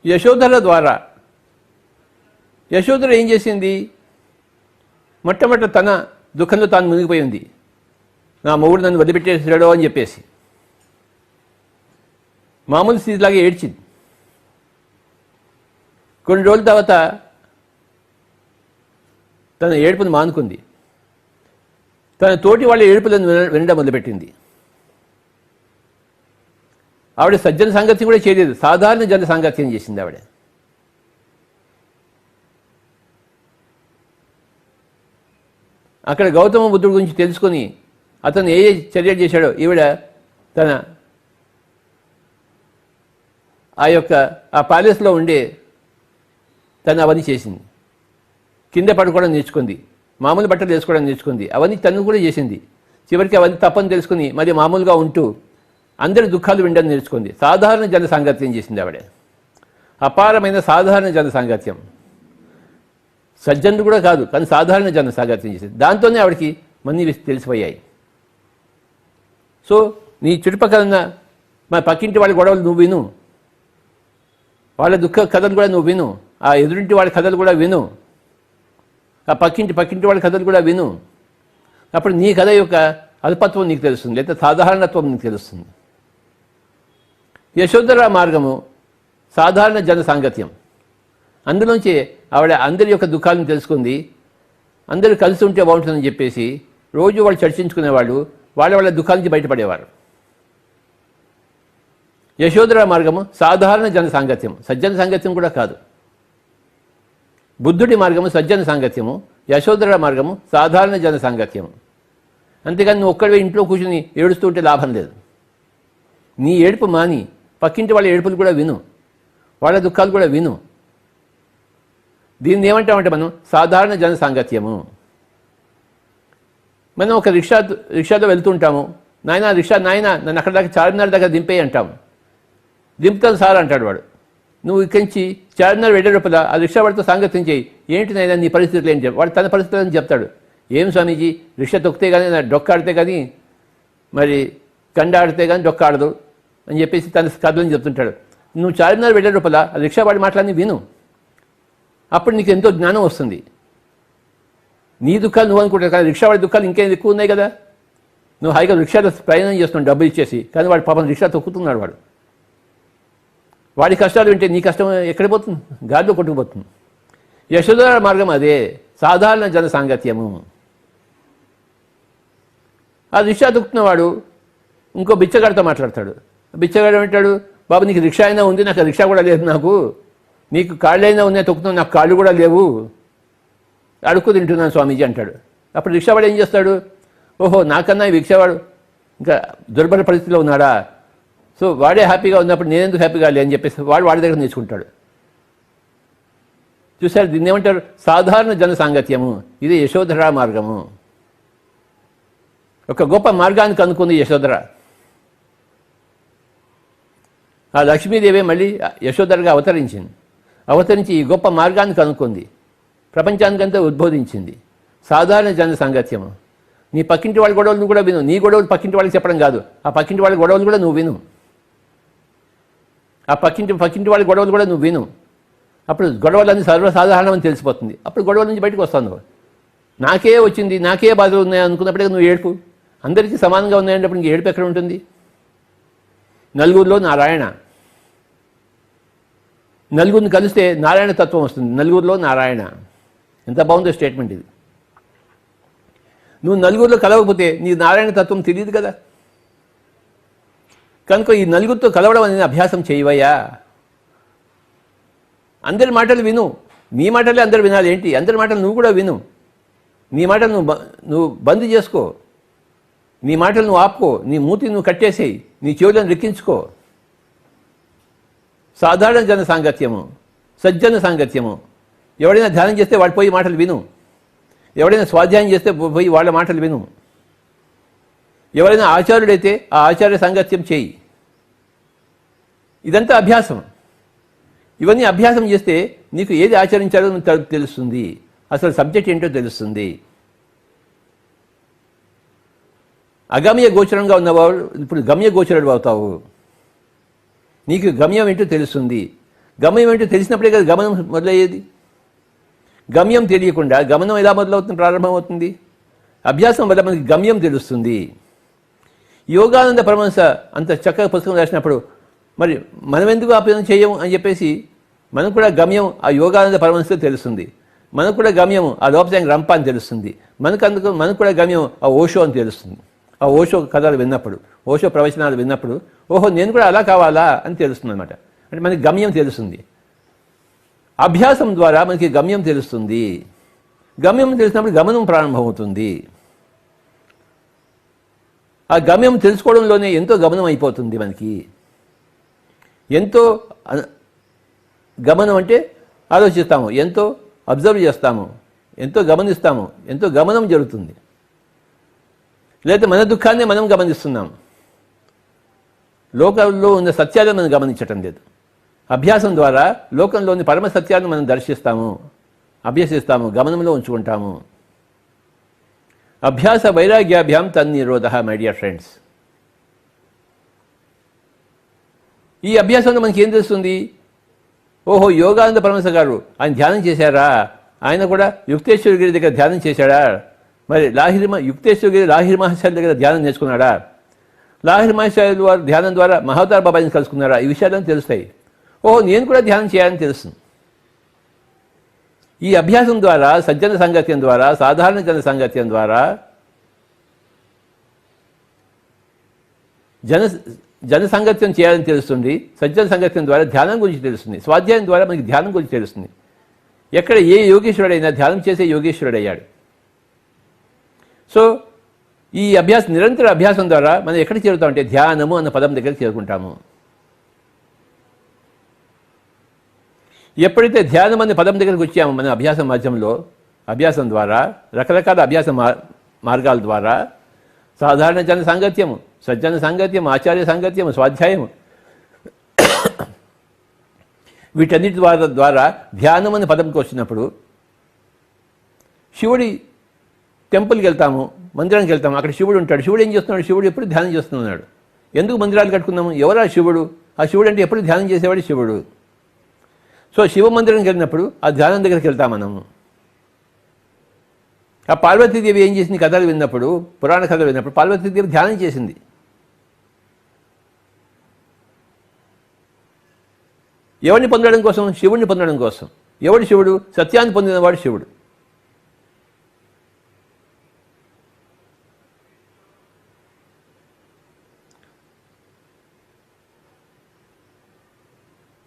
యశోధర ద్వారా, యశోధర ఏం చేసింది? మొట్టమొదట తన దుఃఖంలో తాను మునిగిపోయింది. నా మొగుడు నన్ను వదిలిపెట్టేసాడో అని చెప్పేసి మామూలు స్థితిలాగా ఏడ్చింది. కొన్ని రోజుల తర్వాత తన ఏడుపును మానుకుంది. తన తోటి వాళ్ళ ఏడుపులను వినడం మొదలుపెట్టింది. ఆవిడ సజ్జన సాంగత్యం కూడా చేయలేదు, సాధారణ జన సాంగత్యం చేసింది ఆవిడ. అక్కడ గౌతమ బుద్ధుడి గురించి తెలుసుకొని అతను ఏ చర్యలు చేశాడో ఈవిడ తన ఆ ప్యాలెస్లో ఉండే తను అవన్నీ చేసింది. కింద పడుకోవడం నేర్చుకుంది, మామూలు బట్టలు వేసుకోవడం నేర్చుకుంది, అవన్నీ తను కూడా చేసింది. చివరికి అవన్నీ తప్పని తెలుసుకుని మరి మామూలుగా ఉంటూ అందరి దుఃఖాలు వినడం నేర్చుకుంది. సాధారణ జన సాంగత్యం చేసింది ఆవిడ, అపారమైన సాధారణ జన సాంగత్యం. సజ్జనుడు కూడా కాదు, కానీ సాధారణ జన సాంగత్యం చేసింది. దాంతోనే ఆవిడకి మన్ని తెలిసిపోయాయి. సో నీ చుట్టుపక్కల ఉన్న మా పక్కింటి వాళ్ళ గొడవలు నువ్వు విను, వాళ్ళ దుఃఖ కథలు కూడా నువ్వు విను, ఆ ఎదురింటి వాళ్ళ కథలు కూడా విను, ఆ పక్కింటి వాళ్ళ కథలు కూడా విను. అప్పుడు నీ కథ యొక్క అల్పత్వం నీకు తెలుస్తుంది, లేదా సాధారణత్వం నీకు తెలుస్తుంది. యశోధర మార్గము సాధారణ జన సాంగత్యం. అందులోంచి ఆవిడ అందరి యొక్క దుఃఖాలను తెలుసుకుంది. అందరూ కలిసి ఉంటే బాగుంటుందని చెప్పేసి రోజు వాళ్ళు చర్చించుకునేవాళ్ళు, వాళ్ళ దుఃఖాల నుంచి బయటపడేవారు. యశోధర మార్గము సాధారణ జన సాంగత్యం, సజ్జన సాంగత్యం కూడా కాదు. బుద్ధుడి మార్గము సజ్జన సాంగత్యము, యశోధర మార్గము సాధారణ జన సాంగత్యము. అంతేకాని నువ్వు ఒక్కడివే ఇంట్లో కూర్చుని ఏడుస్తూ ఉంటే లాభం లేదు. నీ ఏడుపు మాని పక్కింటి వాళ్ళ ఏడుపులు కూడా విను, వాళ్ళ దుఃఖాలు కూడా విను. దీన్ని ఏమంటామంటే మనం సాధారణ జన సాంగత్యము. మనం ఒక రిక్షాలో వెళ్తుంటాము, నాయన నన్ను అక్కడ దాకా చార్మినార్ దగ్గర దింపేయి అంటాము. దింపుతాను సార్ అంటాడు వాడు. నువ్వు ఇక్కడి నుంచి చార్మినార్ వెళ్ళే లోపల ఆ రిక్షా వాడితో సాంగత్యం చేయి. ఏంటి నాయన నీ పరిస్థితులు ఏంటి, వాడు తన పరిస్థితులు అని చెప్తాడు. ఏం స్వామీజీ, రిక్షా తొక్కితే కానీ డొక్కాడితే కానీ మరి కండ ఆడితే కానీ డొక్కాడదు అని చెప్పేసి తన కథలని చెప్తుంటాడు. నువ్వు చార్మినార్ వెళ్ళే లోపల ఆ రిక్షా వాడి మాటలన్నీ విను, అప్పుడు నీకు ఎంతో జ్ఞానం వస్తుంది. నీ దుఃఖాలు నువ్వు అనుకుంటావు, కానీ రిక్షా వాడి దుఃఖాలు ఇంకేం ఎక్కువ ఉన్నాయి కదా. నువ్వు హాయిగా రిక్షాలో ప్రయాణం చేస్తున్నావు డబ్బులు ఇచ్చేసి, కానీ వాడు పాపం రిక్షా తొక్కుతున్నాడు. వాడి కష్టాలు వింటే నీ కష్టం ఎక్కడ పోతుంది, గాడిలో కొట్టుకుపోతుంది. యశోధర మార్గం అదే, సాధారణ జన సాంగత్యము. ఆ రిక్షా తొక్కుతున్నవాడు ఇంకో బిచ్చగాడితో మాట్లాడతాడు. బిచ్చగాడు ఏమంటాడు, బాబు నీకు రిక్షా అయినా ఉంది, నాకు రిక్షా కూడా లేదు, నాకు నీకు కాళ్ళైనా ఉన్నాయి తొక్కుతున్నావు, నాకు కాళ్ళు కూడా లేవు, అడుక్కు తింటున్నాను స్వామీజీ అంటాడు. అప్పుడు రిక్షావాడు ఏం చేస్తాడు, ఓహో నాకన్నా ఈ రిక్షావాడు ఇంకా దుర్భర పరిస్థితిలో ఉన్నాడా, సో వాడే హ్యాపీగా ఉన్నప్పుడు నేనెందుకు హ్యాపీగా లే అని చెప్పేసి వాడి దగ్గర నేర్చుకుంటాడు. చూసారు, దీన్ని ఏమంటారు, సాధారణ జన సాంగత్యము. ఇది యశోధర మార్గము. ఒక గొప్ప మార్గాన్ని కనుక్కుంది యశోధర. ఆ లక్ష్మీదేవి మళ్ళీ యశోధరగా అవతరించి ఈ గొప్ప మార్గాన్ని కనుక్కుంది, ప్రపంచానికంతా ఉద్బోధించింది. సాధారణ జన సాంగత్యము. నీ పక్కింటి వాళ్ళ గొడవలను కూడా విను, నీ గొడవలు పక్కింటి వాళ్ళకి చెప్పడం కాదు, ఆ పక్కింటి వాళ్ళ గొడవలు కూడా నువ్వు విను, ఆ పక్కింటి వాళ్ళ గొడవలు కూడా నువ్వు విను. అప్పుడు గొడవలన్నీ సర్వసాధారణమని తెలిసిపోతుంది. అప్పుడు గొడవల నుంచి బయటకు వస్తాను. నువ్వు నాకే వచ్చింది, నాకే బాధలు ఉన్నాయి అనుకున్నప్పటికీ నువ్వు ఏడుపు, అందరికీ సమానంగా ఉన్నాయన్నప్పుడు ఇంక ఏడుపు ఎక్కడ ఉంటుంది. నలుగురిలో నారాయణ, నలుగురిని కలిస్తే నారాయణ తత్వం వస్తుంది. నలుగురిలో నారాయణ, ఎంత బాగుందో స్టేట్మెంట్ ఇది. నువ్వు నలుగురిలో కలవకపోతే నీ నారాయణ తత్వం తెలియదు కదా. కనుక ఈ నలుగురితో కలవడం అనేది అభ్యాసం చేయవయ్యా. అందరి మాటలు విను, నీ మాటలే అందరు వినాలి ఏంటి, అందరి మాటలు నువ్వు కూడా విను. నీ మాటలు నువ్వు బంద్ చేసుకో, నీ మాటలు నువ్వు ఆపుకో, నీ మూతి నువ్వు కట్టేసేయి, నీ చెవులను రెక్కించుకో. సాధారణ జన సాంగత్యము, సజ్జన సాంగత్యము. ఎవడైనా ధ్యానం చేస్తే వాడు పోయి మాటలు విను, ఎవడైనా స్వాధ్యాయం చేస్తే పోయి వాళ్ళ మాటలు విను, ఎవరైనా ఆచార్యుడైతే ఆ ఆచార్య సాంగత్యం చేయి. ఇదంతా అభ్యాసం. ఇవన్నీ అభ్యాసం చేస్తే నీకు ఏది ఆచరించాలో తెలుస్తుంది, అసలు సబ్జెక్ట్ ఏంటో తెలుస్తుంది. అగమ్య గోచరంగా ఉన్నవాడు ఇప్పుడు గమ్య గోచరుడు అవుతావు. నీకు గమ్యం ఏంటో తెలుస్తుంది. గమ్యం ఏంటో తెలిసినప్పుడే కదా గమనం మొదలయ్యేది. గమ్యం తెలియకుండా గమనం ఎలా మొదలవుతుంది, ప్రారంభమవుతుంది? అభ్యాసం వల్ల మనకి గమ్యం తెలుస్తుంది. యోగానంద పరమహంస అంత చక్కగా పుస్తకం రాసినప్పుడు మరి మనం ఎందుకు ఆ పని చేయము అని చెప్పేసి మనకు కూడా గమ్యం ఆ యోగానంద పరమహంస తెలుస్తుంది. మనకు కూడా గమ్యం ఆ లోపసాంగ్ రంప అని తెలుస్తుంది. మనకు కూడా గమ్యం ఆ ఓషో అని తెలుస్తుంది. ఆ ఓషో కథలు విన్నప్పుడు, ఓషో ప్రవచనాలు విన్నప్పుడు, ఓహో నేను కూడా అలా కావాలా అని తెలుస్తుంది అనమాట. అంటే మనకి గమ్యం తెలుస్తుంది. అభ్యాసం ద్వారా మనకి గమ్యం తెలుస్తుంది. గమ్యం తెలిసినప్పుడు గమనం ప్రారంభమవుతుంది. ఆ గమ్యం తెలుసుకోవడంలోనే ఎంతో గమనం అయిపోతుంది మనకి. ఎంతో గమనం అంటే ఆలోచిస్తాము, ఎంతో అబ్జర్వ్ చేస్తాము, ఎంతో గమనిస్తాము, ఎంతో గమనం జరుగుతుంది. లేదా మన దుఃఖాన్ని మనం గమనిస్తున్నాం, లోకంలో ఉన్న సత్యాలను మనం గమనించటం లేదు. అభ్యాసం ద్వారా లోకంలోని పరమ సత్యాన్ని మనం దర్శిస్తాము, అభ్యసిస్తాము, గమనంలో ఉంచుకుంటాము. అభ్యాస వైరాగ్యాభ్యాం తన్నిరోధ. మై డియర్ ఫ్రెండ్స్, ఈ అభ్యాసంలో మనకి ఏం తెలుస్తుంది? ఓహో యోగానంద పరమహంస గారు ఆయన ధ్యానం చేశారా? ఆయన కూడా యుక్తేశ్వరగిరి దగ్గర ధ్యానం చేశాడా? మరి యుక్తేశ్వరగిరి లాహిరి మహాశయుల దగ్గర ధ్యానం నేర్చుకున్నాడా? లాహిరి మహాశయుల వారు ధ్యానం ద్వారా మహావతార బాబాయిని కలుసుకున్నారా? ఈ విషయాలను తెలుస్తాయి. ఓహో నేను కూడా ధ్యానం చేయాలని తెలుస్తుంది. ఈ అభ్యాసం ద్వారా, సజ్జన సాంగత్యం ద్వారా, సాధారణ జన సాంగత్యం ద్వారా, జన సాంగత్యం చేయాలని తెలుస్తుంది. సజ్జన సాంగత్యం ద్వారా ధ్యానం గురించి తెలుస్తుంది. స్వాధ్యాయం ద్వారా మనకి ధ్యానం గురించి తెలుస్తుంది. ఎక్కడ ఏ యోగేశ్వరుడైనా ధ్యానం చేసే యోగేశ్వరుడయ్యాడు. సో ఈ నిరంతర అభ్యాసం ద్వారా మనం ఎక్కడ చేరుతామంటే ధ్యానము అన్న పదం దగ్గరికి చేరుకుంటాము. ఎప్పుడైతే ధ్యానం అనే పదం దగ్గరికి వచ్చామో మన అభ్యాసం మాధ్యమంలో, అభ్యాసం ద్వారా, రకరకాల అభ్యాస మార్గాల ద్వారా, సాధారణ జన సాంగత్యము, సజ్జన సాంగత్యం, ఆచార్య సాంగత్యం, స్వాధ్యాయము, వీటన్నిటి ద్వారా ధ్యానం అనే పదంకి వచ్చినప్పుడు శివుడి టెంపుల్కి వెళ్తాము, మందిరానికి వెళ్తాము, అక్కడ శివుడు ఉంటాడు. శివుడు ఏం చేస్తున్నాడు? శివుడు ఎప్పుడు ధ్యానం చేస్తున్నాడు. ఎందుకు మందిరాలు కట్టుకున్నాము? ఎవరా శివుడు? ఆ శివుడు అంటే ఎప్పుడు ధ్యానం చేసేవాడు శివుడు. సో శివ మందిరానికి వెళ్ళినప్పుడు ఆ ధ్యానం దగ్గరికి వెళ్తాం మనము. ఆ పార్వతీదేవి ఏం చేసింది? కథలు విన్నప్పుడు, పురాణ కథలు విన్నప్పుడు పార్వతీదేవి ధ్యానం చేసింది. ఎవరిని పొందడం కోసం? శివుడిని పొందడం కోసం. ఎవడు శివుడు? సత్యాన్ని పొందినవాడు శివుడు.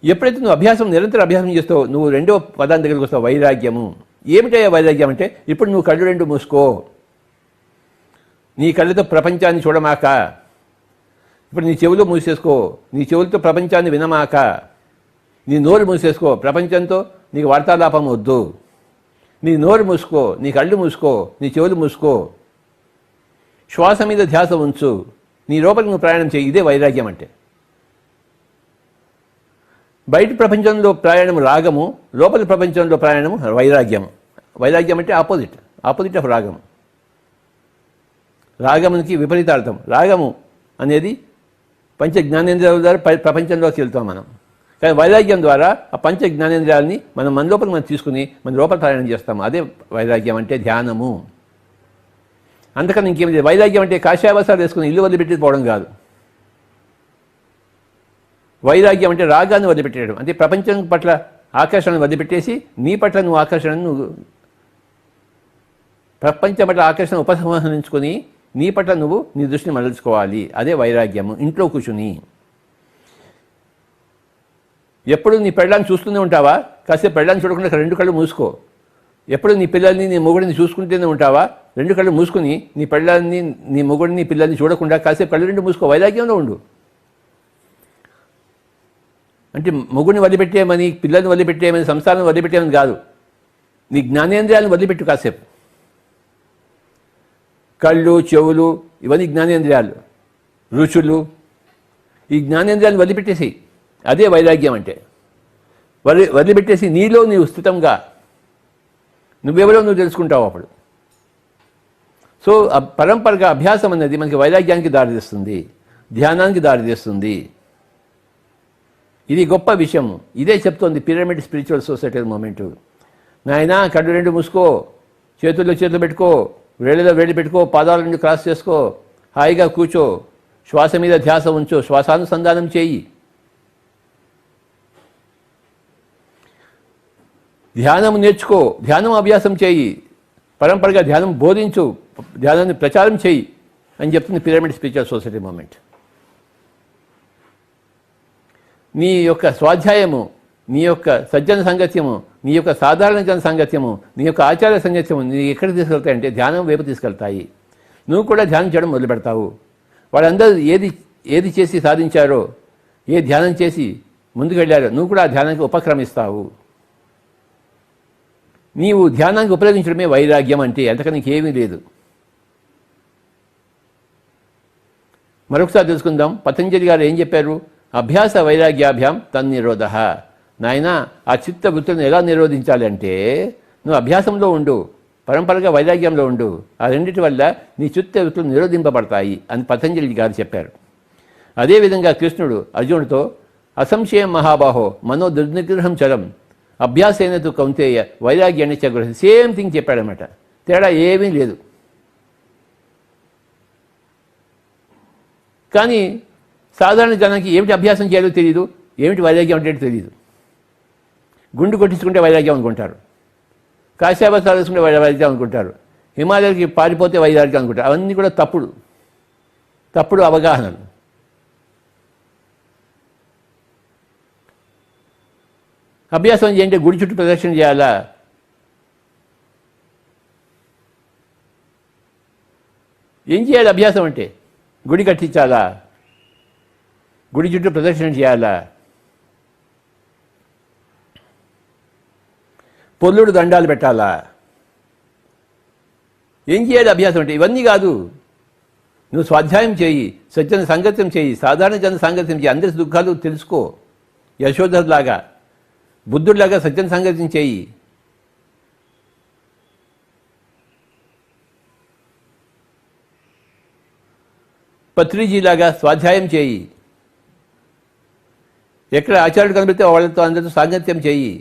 ఎప్పుడైతే నువ్వు నిరంతర అభ్యాసం చేస్తావో నువ్వు రెండో పదాన్ని దగ్గరికి వస్తావు, వైరాగ్యము. ఏమిటయ్యా వైరాగ్యం అంటే? ఇప్పుడు నువ్వు కళ్ళు రెండు మూసుకో, నీ కళ్ళతో ప్రపంచాన్ని చూడమాక. ఇప్పుడు నీ చెవులు మూసేసుకో, నీ చెవులతో ప్రపంచాన్ని వినమాక. నీ నోరు మూసేసుకో, ప్రపంచంతో నీకు వార్తాలాపం వద్దు. నీ నోరు మూసుకో, నీ కళ్ళు మూసుకో, నీ చెవులు మూసుకో. శ్వాస మీద ధ్యాస ఉంచు, నీ లోపలికి నువ్వు ప్రయాణం చేయి. ఇదే వైరాగ్యం అంటే. బయట ప్రపంచంలో ప్రయాణం రాగము, లోపలి ప్రపంచంలో ప్రయాణము వైరాగ్యము. వైరాగ్యం అంటే ఆపోజిట్ ఆఫ్ రాగము. రాగమునికి విపరీతార్థం. రాగము అనేది పంచ జ్ఞానేంద్రియాల ద్వారా ప్రపంచంలోకి వెళ్తాం మనం. కానీ వైరాగ్యం ద్వారా ఆ పంచ జ్ఞానేంద్రియాలని మన లోపల మనం తీసుకుని మన లోపల ప్రయాణం చేస్తాము. అదే వైరాగ్యం అంటే ధ్యానము. అందుకని ఇంకేం లేదు. వైరాగ్యం అంటే కాషాయవసాలు వేసుకుని ఇల్లు వదిలిపెట్టి పోవడం కాదు. వైరాగ్యం అంటే రాగాన్ని వదిలిపెట్టేయడం. అంటే ప్రపంచం పట్ల ఆకర్షణను వదిలిపెట్టేసి నీ పట్ల నువ్వు ప్రపంచం పట్ల ఆకర్షణ ఉపసంహరించుకొని నీ పట్ల నువ్వు నీ దృష్టిని మరల్చుకోవాలి. అదే వైరాగ్యము. ఇంట్లో కూర్చుని ఎప్పుడు నీ పెళ్ళాన్ని చూస్తూనే ఉంటావా? కాసేపు పెళ్ళాన్ని చూడకుండా రెండు కళ్ళు మూసుకో. ఎప్పుడు నీ పిల్లల్ని నీ మొగుడిని చూసుకుంటూనే ఉంటావా? రెండు కళ్ళు మూసుకుని నీ పెళ్ళాన్ని, నీ మొగుడిని, పిల్లల్ని చూడకుండా కాసేపు కళ్ళు రెండు మూసుకో. వైరాగ్యంలో ఉండు. అంటే మొగుడిని వదిలిపెట్టేయమని, పిల్లల్ని వదిలిపెట్టేయమని, సంసారాన్ని వదిలిపెట్టేయమని కాదు. నీ జ్ఞానేంద్రియాలను వదిలిపెట్టు కాసేపు. కళ్ళు, చెవులు ఇవన్నీ జ్ఞానేంద్రియాలు, రుచులు, ఈ జ్ఞానేంద్రియాలను వదిలిపెట్టేసి. అదే వైరాగ్యం అంటే. వదిలిపెట్టేసి నీలో నీవు స్థితంగా నువ్వెవరో నువ్వు తెలుసుకుంటావు అప్పుడు. సో పరంపరగా అభ్యాసం అనేది మనకి వైరాగ్యానికి దారితీస్తుంది, ధ్యానానికి దారితీస్తుంది. ఇది గొప్ప విషయం. ఇదే చెప్తోంది పిరమిడ్ స్పిరిచువల్ సొసైటీ మూమెంట్. నాయనా కళ్ళు రెండు మూసుకో, చేతుల్లో చేతులు పెట్టుకో, వేళ్ళలో వేడి పెట్టుకో, పాదాల నుండి క్రాస్ చేసుకో, హాయిగా కూర్చో, శ్వాస మీద ధ్యాస ఉంచు, శ్వాసానుసంధానం చేయి. ధ్యానం నేర్చుకో, ధ్యానం అభ్యాసం చేయి, పరంపరగా ధ్యానం బోధించు, ధ్యానాన్ని ప్రచారం చేయి. అని చెప్తుంది పిరమిడ్ స్పిరిచువల్ సొసైటీ మూమెంట్. నీ యొక్క స్వాధ్యాయము, నీ యొక్క సజ్జన సంగత్యము, నీ యొక్క సాధారణ జన సంగత్యము, నీ యొక్క ఆచార సంగత్యము నీ ఎక్కడికి తీసుకెళ్తాయంటే ధ్యానం వైపు తీసుకెళ్తాయి. నువ్వు కూడా ధ్యానం చేయడం మొదలు పెడతావు. వాళ్ళందరూ ఏది చేసి సాధించారో, ఏ ధ్యానం చేసి ముందుకు వెళ్ళారో నువ్వు కూడా ఆ ధ్యానానికి ఉపక్రమిస్తావు. నీవు ధ్యానానికి ఉపయోగించడమే వైరాగ్యం అంటే, అంతకని నీకేమీ లేదు. మరొకసారి తెలుసుకుందాం. పతంజలి గారు ఏం చెప్పారు? అభ్యాస వైరాగ్యాభ్యాం తన్నిరోధ. నాయన, ఆ చిత్త వృత్తులను ఎలా నిరోధించాలి అంటే, నువ్వు అభ్యాసంలో ఉండు, పరంపరగా వైరాగ్యంలో ఉండు. ఆ రెండింటి వల్ల నీ చిత్త వృత్తులు నిరోధింపబడతాయి అని పతంజలి గారు చెప్పారు. అదేవిధంగా కృష్ణుడు అర్జునుడితో అసంశయం మహాబాహో మనో దుర్నిగ్రహం చరం అభ్యాసేనతు కౌంతేయ వైరాగ్యాన్ని చగ్రహ. సేమ్ థింగ్ చెప్పాడనమాట. తేడా ఏమీ లేదు. కానీ సాధారణ జనానికి ఏమిటి అభ్యాసం చేయాలో తెలియదు, ఏమిటి వైరాగ్యం అంటే తెలియదు. గుండు కొట్టించుకుంటే వైరాగ్యం అనుకుంటారు, కాశాభాసాలు వేసుకుంటే వైరాగ్యం అనుకుంటారు, హిమాలయాలకి పారిపోతే వైరాగ్యం అనుకుంటారు. అవన్నీ కూడా తప్పుడు అవగాహనలు. అభ్యాసం చేయంటే గుడి చుట్టూ ప్రదక్షిణ చేయాలా? ఏం చేయాలి అభ్యాసం అంటే? గుడి కట్టించాలా? గుడి చుట్టూ ప్రదక్షిణ చేయాలా? పొల్లుడు దండాలు పెట్టాలా? ఏం చేయాలి అభ్యాసం అంటే? ఇవన్నీ కాదు. నువ్వు స్వాధ్యాయం చేయి, సజ్జన సంగత్యం చేయి, సాధారణ జన సంగత్యం చేయి, అందరి దుఃఖాలు తెలుసుకో. యశోధర్లాగా, బుద్ధుడిలాగా సజ్జన సంగత్యం చేయి. పత్రిజీలాగా స్వాధ్యాయం చేయి. ఎక్కడ ఆచార్యుడు కనిపిస్తే వాళ్ళతో అందరితో సాంగత్యం చేయి.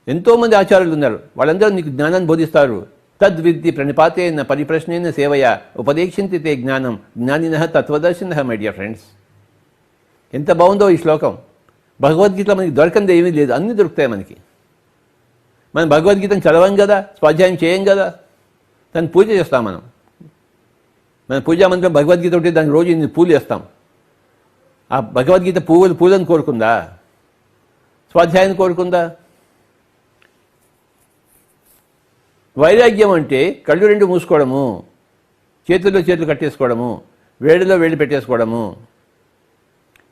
ఎంతోమంది ఆచార్యులు ఉన్నారు, వాళ్ళందరూ నీకు జ్ఞానాన్ని బోధిస్తారు. తద్విద్ది ప్రణిపాతేన పరిప్రశ్నేన సేవయ ఉపదేక్షింతి తే జ్ఞానం జ్ఞానినః తత్వదర్శినః. మై డియర్ ఫ్రెండ్స్, ఎంత బాగుందో ఈ శ్లోకం. భగవద్గీత మనకి దొరకంది ఏమీ లేదు, అన్నీ దొరుకుతాయి మనకి. మనం భగవద్గీతను చదవం కదా, స్వాధ్యాయం చేయం కదా, దాన్ని పూజ చేస్తాం. మన పూజా మంత్రం భగవద్గీత ఉంటే దానికి రోజు ఇన్ని పూలు వేస్తాం. ఆ భగవద్గీత పూలను కోరుకుందా? స్వాధ్యాయాన్ని కోరుకుందా? వైరాగ్యం అంటే కళ్ళు రెండు మూసుకోవడము, చేతుల్లో చేతులు కట్టేసుకోవడము, వేడిలో వేడి పెట్టేసుకోవడము,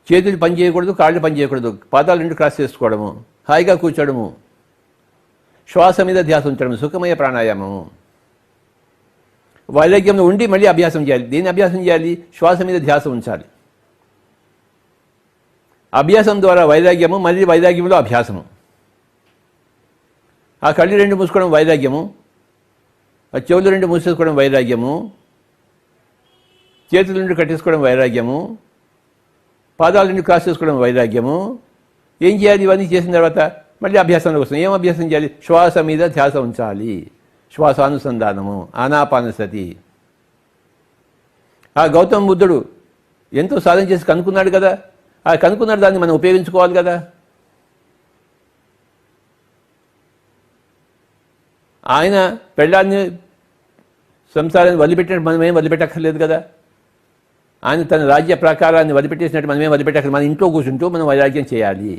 చేతులు పని చేయకూడదు, కాళ్ళు పని చేయకూడదు, పాదాలు రెండు క్రాస్ చేసుకోవడము, హాయిగా కూర్చోడము, శ్వాస మీద ధ్యాస ఉంచడము, సుఖమయ ప్రాణాయామము. వైరాగ్యంలో ఉండి మళ్ళీ అభ్యాసం చేయాలి. దేని అభ్యాసం చేయాలి? శ్వాస మీద ధ్యాస ఉంచాలి. అభ్యాసం ద్వారా వైరాగ్యము, మళ్ళీ వైరాగ్యంలో అభ్యాసము. ఆ కళ్ళు రెండు మూసుకోవడం వైరాగ్యము, ఆ చెవులు రెండు మూసేసుకోవడం వైరాగ్యము, చేతులు రెండు కట్టేసుకోవడం వైరాగ్యము, పాదాలు రెండు క్రాస్ చేసుకోవడం వైరాగ్యము. ఏం చేయాలి? ఇవన్నీ చేసిన తర్వాత మళ్ళీ అభ్యాసంలోకి వస్తుంది. ఏం అభ్యాసం చేయాలి? శ్వాస మీద ధ్యాస ఉంచాలి. శ్వాసానుసంధానము, ఆనాపానసతి. ఆ గౌతమ బుద్ధుడు ఎంతో సాధన చేసి కనుక్కున్నాడు కదా, ఆ కనుక్కున్నాడు, దాన్ని మనం ఉపయోగించుకోవాలి కదా. ఆయన పెళ్ళాన్ని సంసారాన్ని వదిలిపెట్టినట్టు మనమేం వదిలిపెట్టక్కర్లేదు కదా. ఆయన తన రాజ్య ప్రాకారాన్ని వదిలిపెట్టేసినట్టు మనమేం వదిలిపెట్టక్కర్లేదు. మన ఇంట్లో కూర్చుంటూ మనం వైరాగ్యం చేయాలి.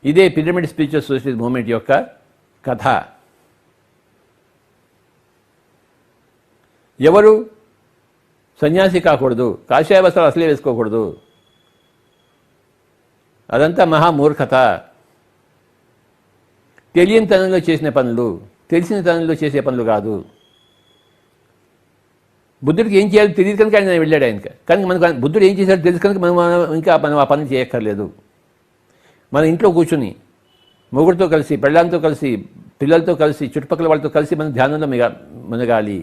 ఇదే పిరమిడ్ స్పిరిచువల్ సొసైటీ మూవ్మెంట్ యొక్క కథ. ఎవరు సన్యాసి కాకూడదు, కాషాయ వస్త్రాలు అసలే వేసుకోకూడదు. అదంతా మహామూర్ఖత. తెలియని తనంలో చేసిన పనులు, తెలిసిన తనంలో చేసే పనులు కాదు. బుద్ధుడికి ఏం చేయాలో తెలియదు కనుక ఆయన వెళ్ళాడు. ఆయనకి కానీ మనకు బుద్ధుడు ఏం చేశాడో తెలుసు కనుక మనం ఆ పనులు చేయక్కర్లేదు. మన ఇంట్లో కూర్చుని మొగుడితో కలిసి, పెళ్ళాంతో కలిసి, పిల్లలతో కలిసి, చుట్టుపక్కల వాళ్ళతో కలిసి మనం ధ్యానంలో మునగాలి.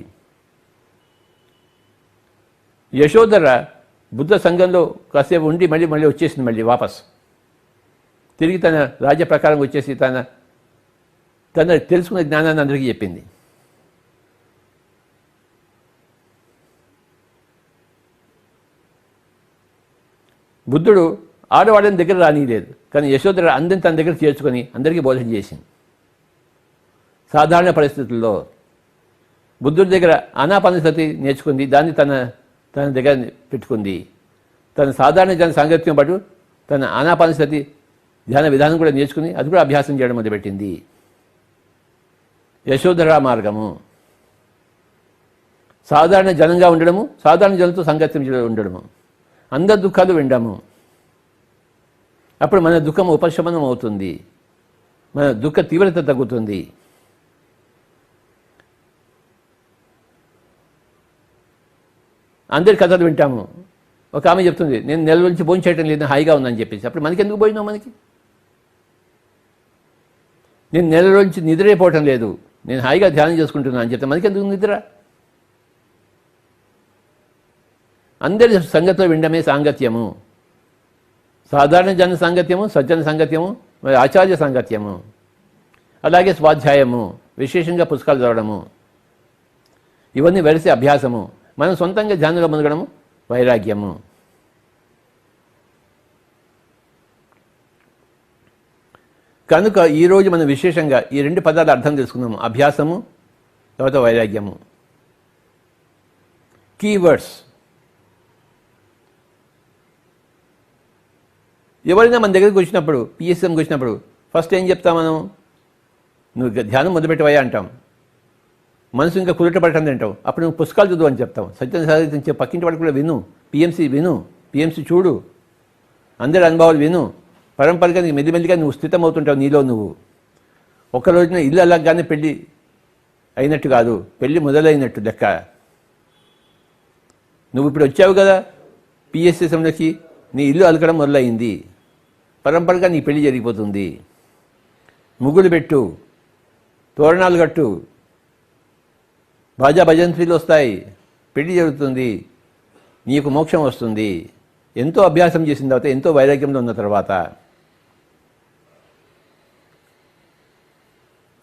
యశోధర బుద్ధ సంఘంలో కాసేపు ఉండి మళ్ళీ వచ్చేసింది. మళ్ళీ వాపస్ తిరిగి తన రాజ్య ప్రకారం వచ్చేసి తన తెలుసుకున్న జ్ఞానాన్ని అందరికీ చెప్పింది. బుద్ధుడు ఆడవాళ్ళని దగ్గర రానిలేదు, కానీ యశోధర అందరిని తన దగ్గర చేర్చుకొని అందరికీ బోధన చేసింది. సాధారణ పరిస్థితుల్లో బుద్ధుడి దగ్గర ఆనాపానసతి నేర్చుకుంది, దాన్ని తన దగ్గర పెట్టుకుంది. తన సాధారణ జన సాంగత్యం పాటు తన ఆనాపానసతి ధ్యాన విధానం కూడా నేర్చుకుని అది కూడా అభ్యాసం చేయడం మొదలుపెట్టింది. యశోధరా మార్గము సాధారణ జనంగా ఉండడము, సాధారణ జనంతో సాంగత్యం ఉండడము, అందరి దుఃఖాలు వినడము. అప్పుడు మన దుఃఖం ఉపశమనం అవుతుంది, మన దుఃఖ తీవ్రత తగ్గుతుంది. అందరి కథలు వింటాము. ఒక ఆమె చెప్తుంది, నేను నెల నుంచి భోజనం చేయటం లేదు, హాయిగా ఉందని చెప్పేసి. అప్పుడు మనకి ఎందుకు భోజనం? నేను నెల నుంచి నిద్రైపోవటం లేదు, నేను హాయిగా ధ్యానం చేసుకుంటున్నాను అని చెప్తే మనకి ఎందుకు నిద్ర? అందరి సంగతిలో వినడమే సాంగత్యము. సాధారణ జన సాంగత్యము, సజ్జన సాంగత్యము, ఆచార్య సాంగత్యము, అలాగే స్వాధ్యాయము, విశేషంగా పుస్తకాలు చదవడము, ఇవన్నీ వెలిసి అభ్యాసము. మనం సొంతంగా ధ్యానంలో మునగడము వైరాగ్యము. కనుక ఈరోజు మనం విశేషంగా ఈ రెండు పదాలు అర్థం తెలుసుకున్నాము, అభ్యాసము తర్వాత వైరాగ్యము. కీవర్డ్స్. ఎవరైనా మన దగ్గరికి వచ్చినప్పుడు, పిఎస్ఎంకి వచ్చినప్పుడు ఫస్ట్ ఏం చెప్తాం మనం? నువ్వు ధ్యానం మొదలుపెట్టవయ్యా అంటాం. మనసు ఇంకా కుదుటపడటం అంటావు. అప్పుడు నువ్వు పుస్తకాలు చదువు అని చెప్తాం. సత్యం సాధించే పక్కింటి వాడు కూడా విను, పిఎంసి చూడు, అందరి అనుభవాలు విను. పరంపరగా నీకు మెల్లిమెల్లిగా నువ్వు స్థితమవుతుంటావు నీలో నువ్వు. ఒక్క రోజున ఇల్లు అలాగానే పెళ్ళి అయినట్టు కాదు, పెళ్ళి మొదలైనట్టు లెక్క. నువ్వు ఇప్పుడు వచ్చావు కదా పిఎస్ఎస్ఎంలోకి, నీ ఇల్లు అలకడం మొదలైంది. పరంపరగా నీ పెళ్లి జరిగిపోతుంది. ముగ్గులు పెట్టు, తోరణాలు కట్టు, బాజా భజంత్రీలు వస్తాయి, పెళ్లి జరుగుతుంది, నీకు మోక్షం వస్తుంది. ఎంతో అభ్యాసం చేసిన తర్వాత, ఎంతో వైరాగ్యంలో ఉన్న తర్వాత.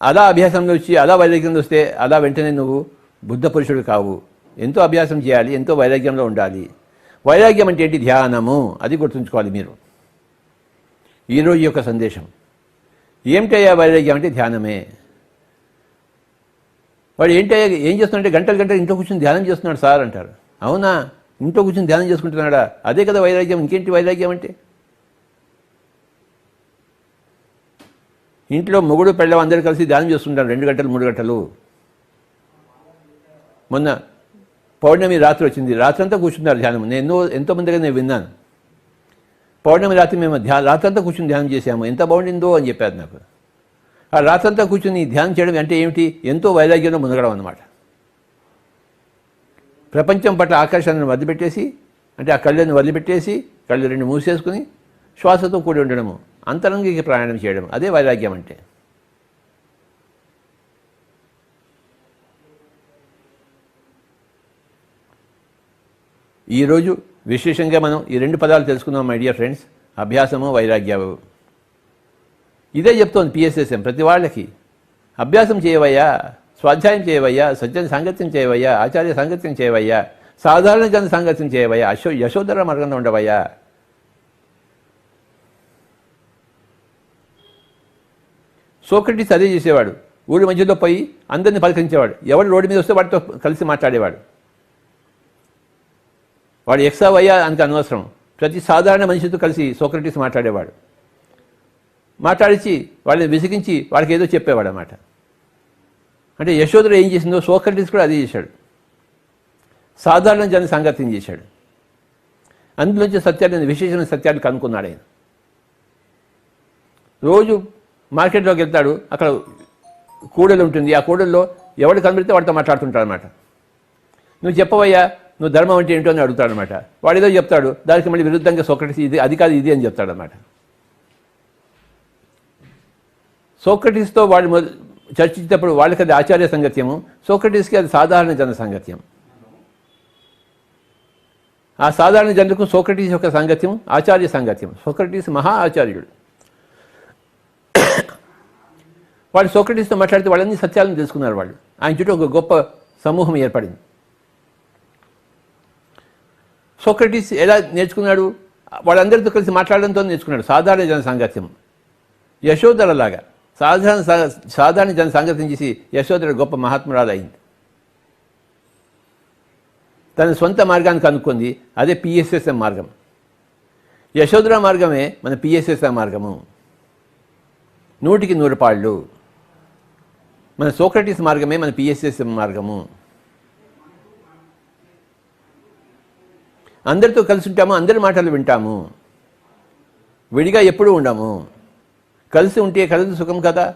అలా అభ్యాసంలో వచ్చి అలా వైరాగ్యంలో వస్తే అలా వెంటనే నువ్వు బుద్ధ పురుషుడు కావు. ఎంతో అభ్యాసం చేయాలి, ఎంతో వైరాగ్యంలో ఉండాలి. వైరాగ్యం అంటే ఏంటి? ధ్యానము. అది గుర్తుంచుకోవాలి మీరు. ఈరోజు యొక్క సందేశం ఏమిటయ్యా వైరాగ్యం అంటే ధ్యానమే. వాడు ఏంటయ్యా ఏం చేస్తున్నాడంటే గంటలు ఇంట్లో కూర్చొని ధ్యానం చేస్తున్నాడు సార్ అంటారు. అవునా, ఇంట్లో కూర్చొని ధ్యానం చేసుకుంటున్నాడా? అదే కదా వైరాగ్యం. ఇంకేంటి వైరాగ్యం అంటే? ఇంట్లో మొగుడు పెళ్ళం అందరూ కలిసి ధ్యానం చేస్తుంటారు 2 గంటలు 3 గంటలు. మొన్న పౌర్ణమి రాత్రి వచ్చింది, రాత్రంతా కూర్చున్నారు ధ్యానం. నేను ఎంతోమంది దగ్గర నేను విన్నాను. పౌర్ణమి రాత్రి మేము రాత్రంతా కూర్చుని ధ్యానం చేశాము, ఎంత బాగుండిందో అని చెప్పారు నాకు. ఆ రాత్రంతా కూర్చుని ధ్యానం చేయడం అంటే ఏమిటి? ఎంతో వైరాగ్యంలో మునగడం అన్నమాట. ప్రపంచం పట్ల ఆకర్షణను వదిలిపెట్టేసి, అంటే ఆ కళ్ళను వదిలిపెట్టేసి కళ్ళు 2 మూసేసుకుని శ్వాసతో కూడి ఉండడము, అంతరంగిక ప్రయాణం చేయడం, అదే వైరాగ్యం అంటే. ఈరోజు విశేషంగా మనం ఈ 2 పదాలు తెలుసుకున్నాం మై డియర్ ఫ్రెండ్స్, అభ్యాసము, వైరాగ్యము. ఇదే చెప్తోంది పిఎస్ఎస్ఎం ప్రతి వాళ్ళకి. అభ్యాసం చేయవయ్యా, స్వాధ్యాయం చేయవయ్యా, సజ్జన సాంగత్యం చేయవయ్యా, ఆచార్య సాంగత్యం చేయవయ్యా, సాధారణ జన సాంగత్యం చేయవయ్యా, యశోధర మార్గంలో ఉండవయ్యా. సోక్రటీస్ అదే చేసేవాడు. ఊరి మధ్యలో పోయి అందరిని పలకరించేవాడు. ఎవరు రోడ్డు మీద వస్తే వాడితో కలిసి మాట్లాడేవాడు. వాడు ఎక్సా వయ్యా అని అనవసరం, ప్రతి సాధారణ మనిషితో కలిసి సోక్రటీస్ మాట్లాడేవాడు. మాట్లాడించి వాళ్ళని విసిగించి వాళ్ళకి ఏదో చెప్పేవాడు అన్నమాట. అంటే యశోధర ఏం చేసిందో సోక్రటీస్ కూడా అదే చేశాడు. సాధారణ జన సాంగత్యం చేశాడు. అందులోంచి సత్యాన్ని, విశేషమైన సత్యాన్ని కనుక్కున్నాడు ఆయన. రోజు మార్కెట్లోకి వెళ్తాడు, అక్కడ కూడలు ఉంటుంది. ఆ కూడల్లో ఎవడు కనబడితే వాడితో మాట్లాడుతుంటాడు అనమాట. నువ్వు చెప్పవయ్యా, నువ్వు ధర్మం అంటే ఏంటో అని అడుగుతాడు అనమాట. వాడు ఏదో చెప్తాడు, దానికి మళ్ళీ విరుద్ధంగా సోక్రటీస్ ఇది అది కాదు ఇది అని చెప్తాడు అనమాట. సోక్రటీస్తో వాడు చర్చించేటప్పుడు వాళ్ళకి అది ఆచార్య సంగత్యము, సోక్రటీస్కి అది సాధారణ జన సంగత్యం. ఆ సాధారణ జనులకు సోక్రటీస్ యొక్క సాంగత్యం ఆచార్య సాంగత్యం. సోక్రటీస్ మహా ఆచార్యుడు. వాడు సోక్రటీస్తో మాట్లాడితే వాళ్ళన్ని సత్యాలను తెలుసుకున్నారు. వాళ్ళు ఆయన చుట్టూ ఒక గొప్ప సమూహం ఏర్పడింది. సోక్రటీస్ ఎలా నేర్చుకున్నాడు? వాళ్ళందరితో కలిసి మాట్లాడడంతో నేర్చుకున్నాడు సాధారణ జన సాంగత్యం. యశోధరలాగా సాధారణ జన సాంగత్యం చేసి యశోధర గొప్ప మహాత్మురాలు అయింది. తన సొంత మార్గాన్ని కనుక్కుంది. అదే పిఎస్ఎస్ఎం మార్గం. యశోధర మార్గమే మన పిఎస్ఎస్ఎం మార్గము, 100కి 100 పాళ్ళు. మన సోక్రటీస్ మార్గమే మన పిఎస్ఎస్ఎం మార్గము. అందరితో కలిసి ఉంటాము, అందరి మాటలు వింటాము, విడిగా ఎప్పుడూ ఉండము. కలిసి ఉంటే కలదు సుఖం కదా.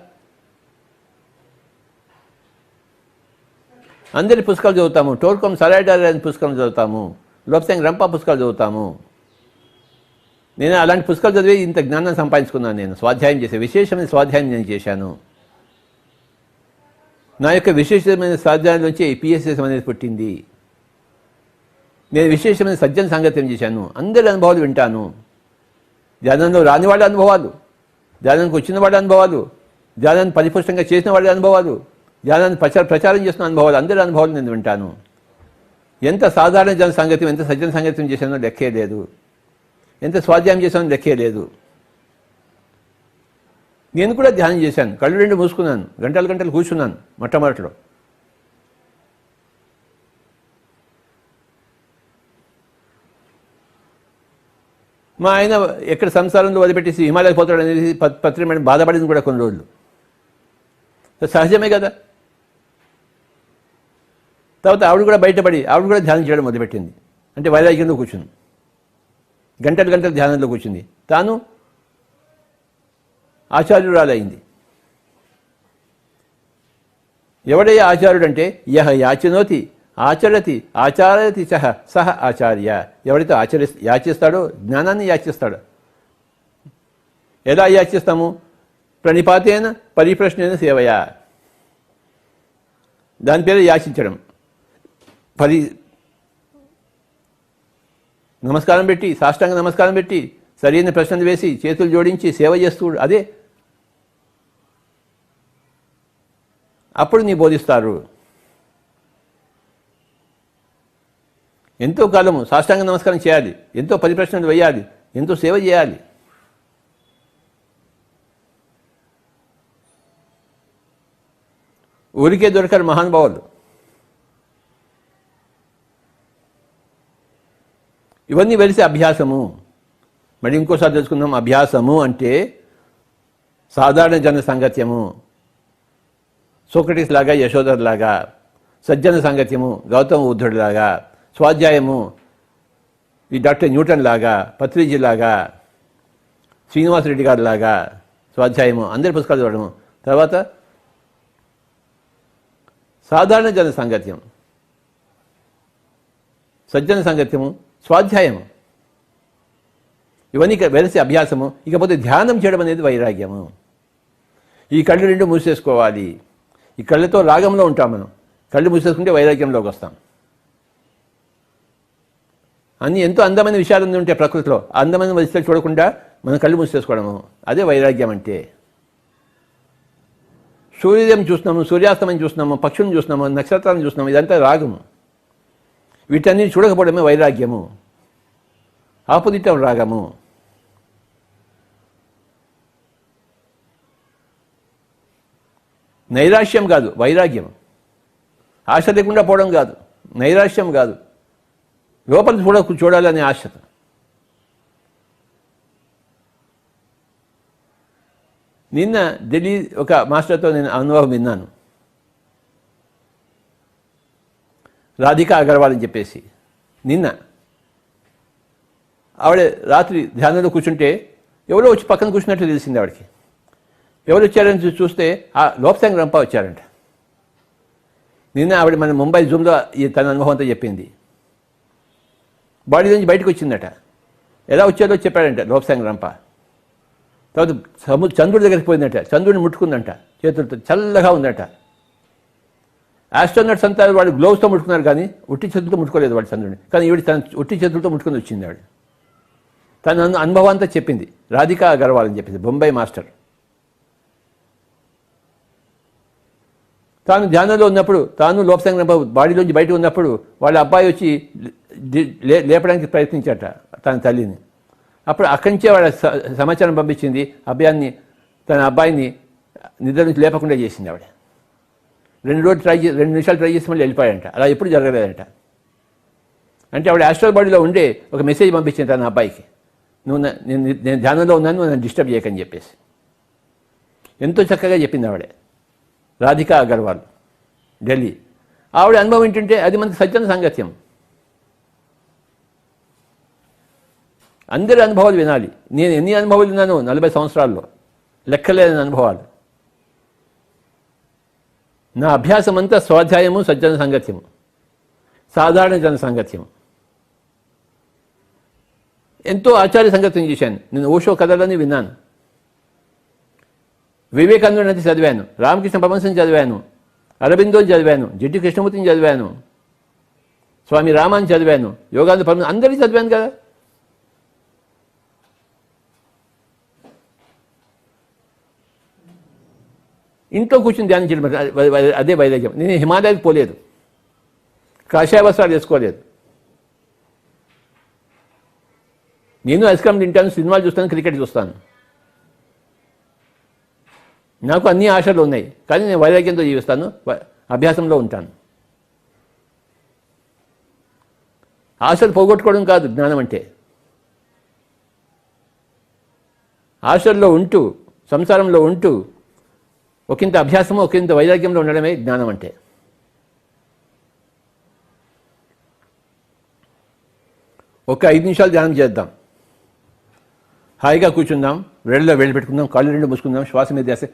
అందరి పుస్తకాలు చదువుతాము. టోల్కం సరాయిడార్ అనే పుస్తకం చదువుతాము, లోప్సాంగ్ రంపా పుస్తకాలు చదువుతాము. నేను అలాంటి పుస్తకాలు చదివి ఇంత జ్ఞానం సంపాదించుకున్నాను. నేను స్వాధ్యాయం చేసే విశేషమైన స్వాధ్యాయం నేను చేశాను. నా యొక్క విశేషమైన స్వాధ్యాయం నుంచి పిఎస్ఎస్ అనేది పుట్టింది. నేను విశేషమైన సజ్జన సాంగత్యం చేశాను. అందరి అనుభవాలు వింటాను. ధ్యానంలో రాని వాళ్ళ అనుభవాలు, ధ్యానానికి వచ్చిన వాళ్ళ అనుభవాలు, ధ్యానాన్ని పరిపుష్టంగా చేసిన వాళ్ళ అనుభవాలు, ధ్యానాన్ని ప్రచారం చేసిన అనుభవాలు, అందరి అనుభవాలు నేను వింటాను. ఎంత సాధారణ జన సాంగత్యం, ఎంత సజ్జన సాంగత్యం చేశానో లెక్కే లేదు. ఎంత స్వాధ్యాయం చేశానో లెక్కే లేదు. నేను కూడా ధ్యానం చేశాను. కళ్ళు 2 మూసుకున్నాను, గంటలు గంటలు కూర్చున్నాను మొట్టమొదటిలో. మా ఆయన ఎక్కడ సంసారంలో వదిలిపెట్టేసి హిమాలయాలకు పోతాడు అనేది పత్రిక మేడం బాధపడింది కూడా కొన్ని రోజులు. సహజమే కదా. తర్వాత ఆవిడ కూడా బయటపడి ఆవిడ కూడా ధ్యానం చేయడం మొదలుపెట్టింది. అంటే వైరాగ్యంలో కూర్చుంది, గంటలు గంటలు ధ్యానంలో కూర్చుంది. తాను ఆచార్యురాలైంది. ఎవడయ్యా ఆచార్యుడు అంటే యహ యాచనోతి ఆచరతి ఆచారతి సహ ఆచార్య. ఎవరైతే యాచిస్తాడో జ్ఞానాన్ని యాచిస్తాడు. ఎలా యాచిస్తాము? ప్రణిపాతేన పరిప్రశ్నేన సేవయా. దాని పేరు యాచించడం. నమస్కారం పెట్టి, సాష్టాంగ నమస్కారం పెట్టి, సరైన ప్రశ్నలు వేసి, చేతులు జోడించి సేవ చేస్తూ, అదే అప్పుడు నీ బోధిస్తారు. ఎంతో కాలము సాష్టాంగ నమస్కారం చేయాలి, ఎంతో పరిప్రశ్నలు వేయాలి, ఎంతో సేవ చేయాలి. ఊరికే దొరకరు మహానుభావులు. ఇవన్నీ వెలిసి అభ్యాసము. మరి ఇంకోసారి తెలుసుకుందాం. అభ్యాసము అంటే సాధారణ జన సాంగత్యము, సోక్రటీస్ లాగా, యశోధర్ లాగా. సజ్జన సాంగత్యము, గౌతమ బుద్ధుడు లాగా. స్వాధ్యాయము, ఈ డాక్టర్ న్యూటన్ లాగా, పత్రిజీ లాగా, శ్రీనివాసరెడ్డి గారి లాగా. స్వాధ్యాయము, అందరి పుస్తకాలు చదవడము. తర్వాత సాధారణ జన సాంగత్యం, సజ్జన సాంగత్యము, స్వాధ్యాయము. ఇవన్నీ వెలిసి అభ్యాసము. ఇకపోతే ధ్యానం చేయడం అనేది వైరాగ్యము. ఈ కళ్ళు 2 మూసేసుకోవాలి. ఈ కళ్ళతో రాగంలో ఉంటాం మనం. కళ్ళు మూసేసుకుంటే వైరాగ్యంలోకి వస్తాం. అన్ని ఎంతో అందమైన విషయాలు ఉంటే ప్రకృతిలో అందమైన విషయాలు చూడకుండా మనం కళ్ళు మూసేసుకోవడము, అదే వైరాగ్యం అంటే. సూర్యోదయం చూస్తున్నాము, సూర్యాస్తమయం చూస్తున్నాము, పక్షులను చూస్తున్నాము, నక్షత్రాలను చూస్తున్నాము, ఇదంతా రాగము. వీటన్ని చూడకపోవడమే వైరాగ్యము. ఆపోజిట్ రాగము. నైరాశ్యం కాదు, వైరాగ్యం. ఆశ లేకుండా పోవడం కాదు, నైరాశ్యం కాదు, లోపల చూడాలనే ఆశత. నిన్న ఢిల్లీ ఒక మాస్టర్తో నేను అనుభవం విన్నాను. రాధికా అగర్వాల్ అని చెప్పేసి. నిన్న ఆవిడ రాత్రి ధ్యానంలో కూర్చుంటే ఎవరో వచ్చి పక్కన కూర్చున్నట్టు తెలిసింది ఆవిడకి. ఎవరు వచ్చారని చూస్తే ఆ లోప్సాంగ్ రంపా వచ్చారంట. నిన్న ఆవిడ మన ముంబై జూమ్లో తన అనుభవం అంతా చెప్పింది. బాడీ నుంచి బయటకు వచ్చిందట. ఎలా వచ్చారో చెప్పాడంట లోప్సాంగ్ రంపా. తర్వాత చంద్రుడి దగ్గరికి పోయిందట. చంద్రుడిని ముట్టుకుందంట చేతులతో, చల్లగా ఉందట. ఆస్ట్రోనట్స్ అంతా వాళ్ళు గ్లోవ్స్తో ముట్టుకున్నారు, కానీ ఉట్టి చేతులతో ముట్టుకోలేదు వాళ్ళు చంద్రుడిని. కానీ ఈవిడ తన ఉట్టి చేతులతో ముట్టుకుని వచ్చింది ఆవిడ. తన అనుభవం అంతా చెప్పింది. రాధికా అగర్వాల్ అని చెప్పింది, బొంబాయి మాస్టర్. తాను ధ్యానంలో ఉన్నప్పుడు, తాను లోప్సాంగ్ రంపా బాడీలోంచి బయట ఉన్నప్పుడు వాళ్ళ అబ్బాయి వచ్చి లేపడానికి ప్రయత్నించాట తన తల్లిని. అప్పుడు అక్కడి నుంచే వాళ్ళ సమాచారం పంపించింది. తన అబ్బాయిని నిద్ర నుంచి లేపకుండా చేసింది ఆవిడ. 2 నిమిషాలు ట్రై చేసి మళ్ళీ వెళ్ళిపోయాడంట. అలా ఎప్పుడు జరగలేదంట. అంటే ఆవిడ ఆస్ట్రల్ బాడీలో ఉండే ఒక మెసేజ్ పంపించింది తన అబ్బాయికి, నేను ధ్యానంలో ఉన్నాను, నువ్వు నన్ను డిస్టర్బ్ చేయకని చెప్పేసి. ఎంతో చక్కగా చెప్పింది ఆవిడే, రాధికా అగర్వాల్, ఢిల్లీ. ఆవిడ అనుభవం ఏంటంటే అది మనకు సజ్జన సాంగత్యం. అందరి అనుభవాలు వినాలి. నేను ఎన్ని అనుభవాలు విన్నాను 40 సంవత్సరాల్లో, లెక్కలేని అనుభవాలు. నా అభ్యాసం అంతా స్వాధ్యాయము, సజ్జన సాంగత్యము, సాధారణ జన సాంగత్యము. ఎంతో ఆచార్య సంగత్యం చేశాను. నేను ఓషో కథలని విన్నాను, వివేకానంద చదివాను, రామకృష్ణ పరమహంసని చదివాను, అరబిందోని చదివాను, జిడ్డు కృష్ణమూర్తిని చదివాను, స్వామి రామాని చదివాను, యోగానంద పరమ అందరినీ చదివాను కదా. ఇంట్లో కూర్చొని ధ్యానం చేయడం అదే వైరాగ్యం. నేను హిమాలయాలకు పోలేదు, కాషాయ వస్త్రాలు వేసుకోలేదు. నేను ఐస్ క్రీమ్ తింటాను, సినిమాలు చూస్తాను, క్రికెట్ చూస్తాను. నాకు అన్ని ఆశలు ఉన్నాయి, కానీ నేను వైరాగ్యంతో జీవిస్తాను, అభ్యాసంలో ఉంటాను. ఆశలు పోగొట్టుకోవడం కాదు జ్ఞానం అంటే. ఆశల్లో ఉంటూ, సంసారంలో ఉంటూ ఒకంత అభ్యాసము, ఒకంత వైరాగ్యంలో ఉండడమే జ్ఞానం అంటే. ఒక 5 నిమిషాలు ధ్యానం చేద్దాం. హాయిగా కూర్చుందాం, వేళ్ళలో వేళ్ళు పెట్టుకుందాం, కాళ్ళు రెండు మూసుకుందాం, శ్వాస మీద ధ్యాస.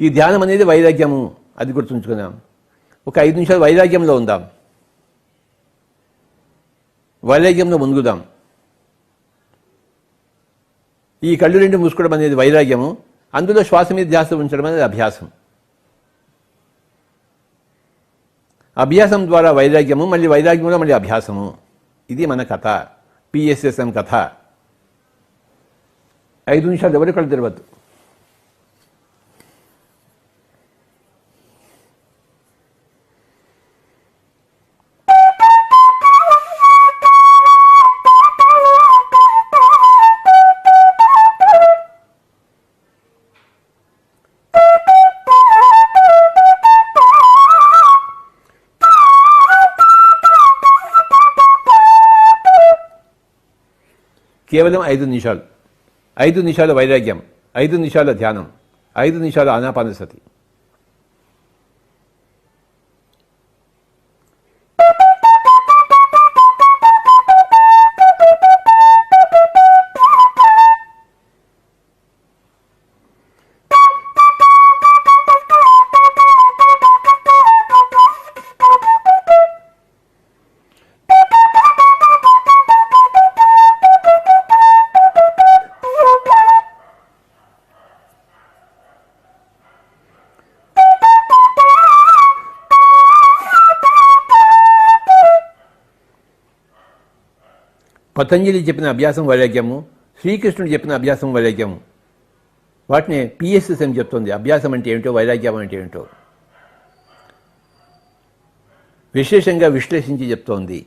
ఈ ధ్యానం అనేది వైరాగ్యము, అది గుర్తుంచుకుందాం. ఒక 5 నిమిషాలు వైరాగ్యంలో ఉందాం, వైరాగ్యంలో మునుగుదాం. ఈ కళ్ళు రెండు మూసుకోవడం అనేది వైరాగ్యము, అందులో శ్వాస మీద ధ్యాస ఉంచడం అనేది అభ్యాసం. అభ్యాసం ద్వారా వైరాగ్యము, మళ్ళీ వైరాగ్యంలో మళ్ళీ అభ్యాసము. ఇది మన కథ, పిఎస్ఎస్ఎం కథ. 5 నిమిషాలు ఎవరి కళ్ళు తెరవద్దు. కేవలం 5 నిమిషాలు. 5 నిమిషాల వైరాగ్యం, 5 నిమిషాల ధ్యానం, 5 నిమిషాల ఆనాపానసతి. పతంజలి చెప్పిన అభ్యాసం వైరాగ్యము, శ్రీకృష్ణుడు చెప్పిన అభ్యాసం వైరాగ్యము. వాటిని పిఎస్ఎస్ఎం చెప్తుంది. అభ్యాసం అంటే ఏమిటో, వైరాగ్యం అంటే ఏమిటో విశేషంగా విశ్లేషించి చెప్తోంది.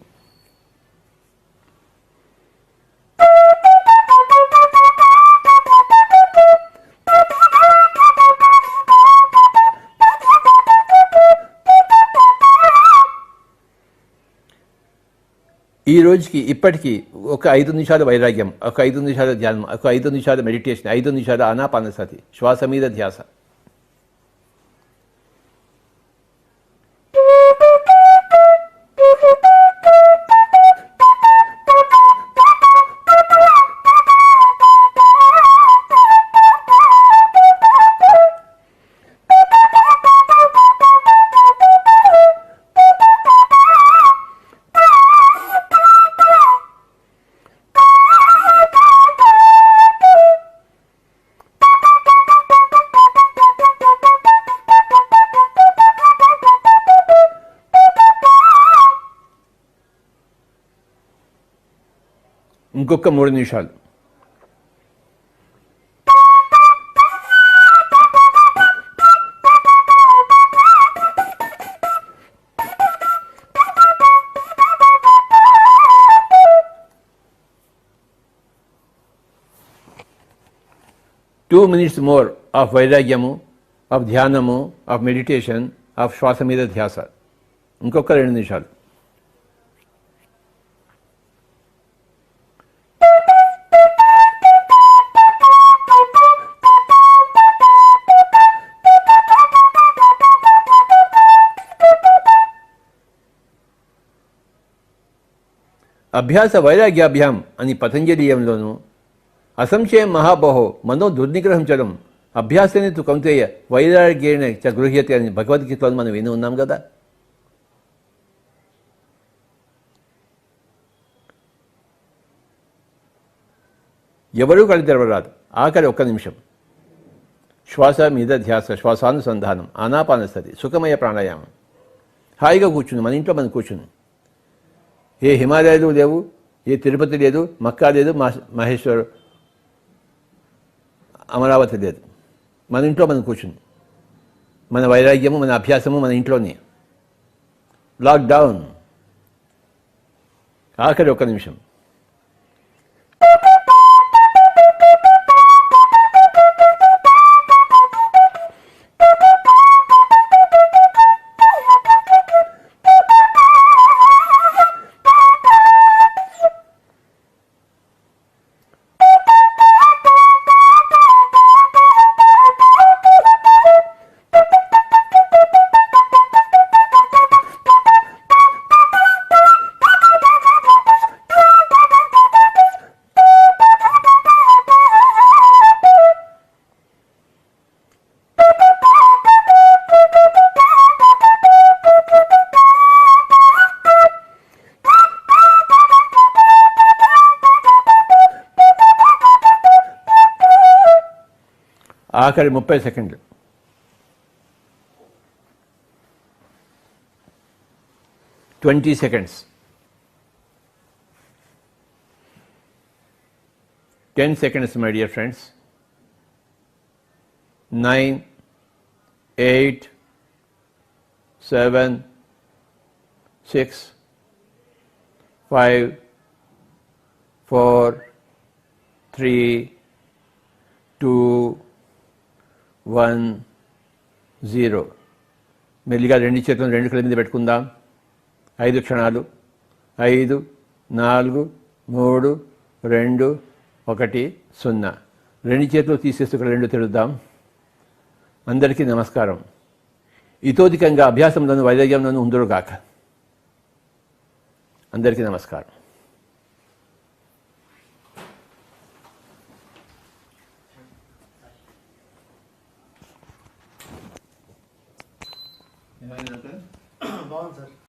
ఈ రోజుకి ఇప్పటికీ ఒక 5 నిమిషాల వైరాగ్యం, ఒక 5 నిమిషాల ధ్యానం, ఒక 5 నిమిషాల మెడిటేషన్, 5 నిమిషాల ఆనాపానసతి, శ్వాస మీద ధ్యాస. ఇంకొక 3 నిమిషాలు. Two minutes more of వైరాగ్యము, ఆఫ్ ధ్యానము, ఆఫ్ మెడిటేషన్, ఆఫ్ శ్వాస మీద ధ్యాస. ఇంకొక 2 నిమిషాలు. అభ్యాస వైరాగ్యాభ్యాం అని పతంజలీయంలోను, అసంశయం మహాబహో మనో దుర్నిగ్రహం చలం అభ్యాసనే తు కౌంతేయ వైరాగ్యేణ చ గృహ్యతే అని భగవద్గీతలో మనం విని ఉన్నాం కదా. ఎవరూ కళ్ళు తెరవరాదు. ఆఖరి ఒక్క నిమిషం శ్వాస మీద ధ్యాస, శ్వాసానుసంధానం, ఆనాపానసతి, సుఖమయ ప్రాణాయామం. హాయిగా కూర్చుని మన ఇంట్లో మనం కూర్చుని, ఏ హిమాలయాలు లేవు, ఏ తిరుపతి లేదు, మక్కా లేదు, మహేశ్వర్ అమరావతి లేదు. మన ఇంట్లో మనం కూర్చుని మన వైరాగ్యము, మన అభ్యాసము మన ఇంట్లోనే. లాక్డౌన్. ఆఖరి ఒక్క నిమిషం. ఆఖరి 30 సెకండ్లు. 20 seconds. 10 seconds, my dear friends. 9, 8, 7, 6, 5, 4, 3, 2, 1, 0. మెల్లిగా రెండు చేతులను రెండు కళ్ళ మీద పెట్టుకుందాం. 5 క్షణాలు. 5, 4, 3, 2, 1, 0. రెండు చేతులు తీసేస్తూ ఇక్కడ రెండు తెరుద్దాం. అందరికీ నమస్కారం. ఇతోధికంగా అభ్యాసంలోను వైరాగ్యంలోను ఉందరుగాక. అందరికీ నమస్కారం.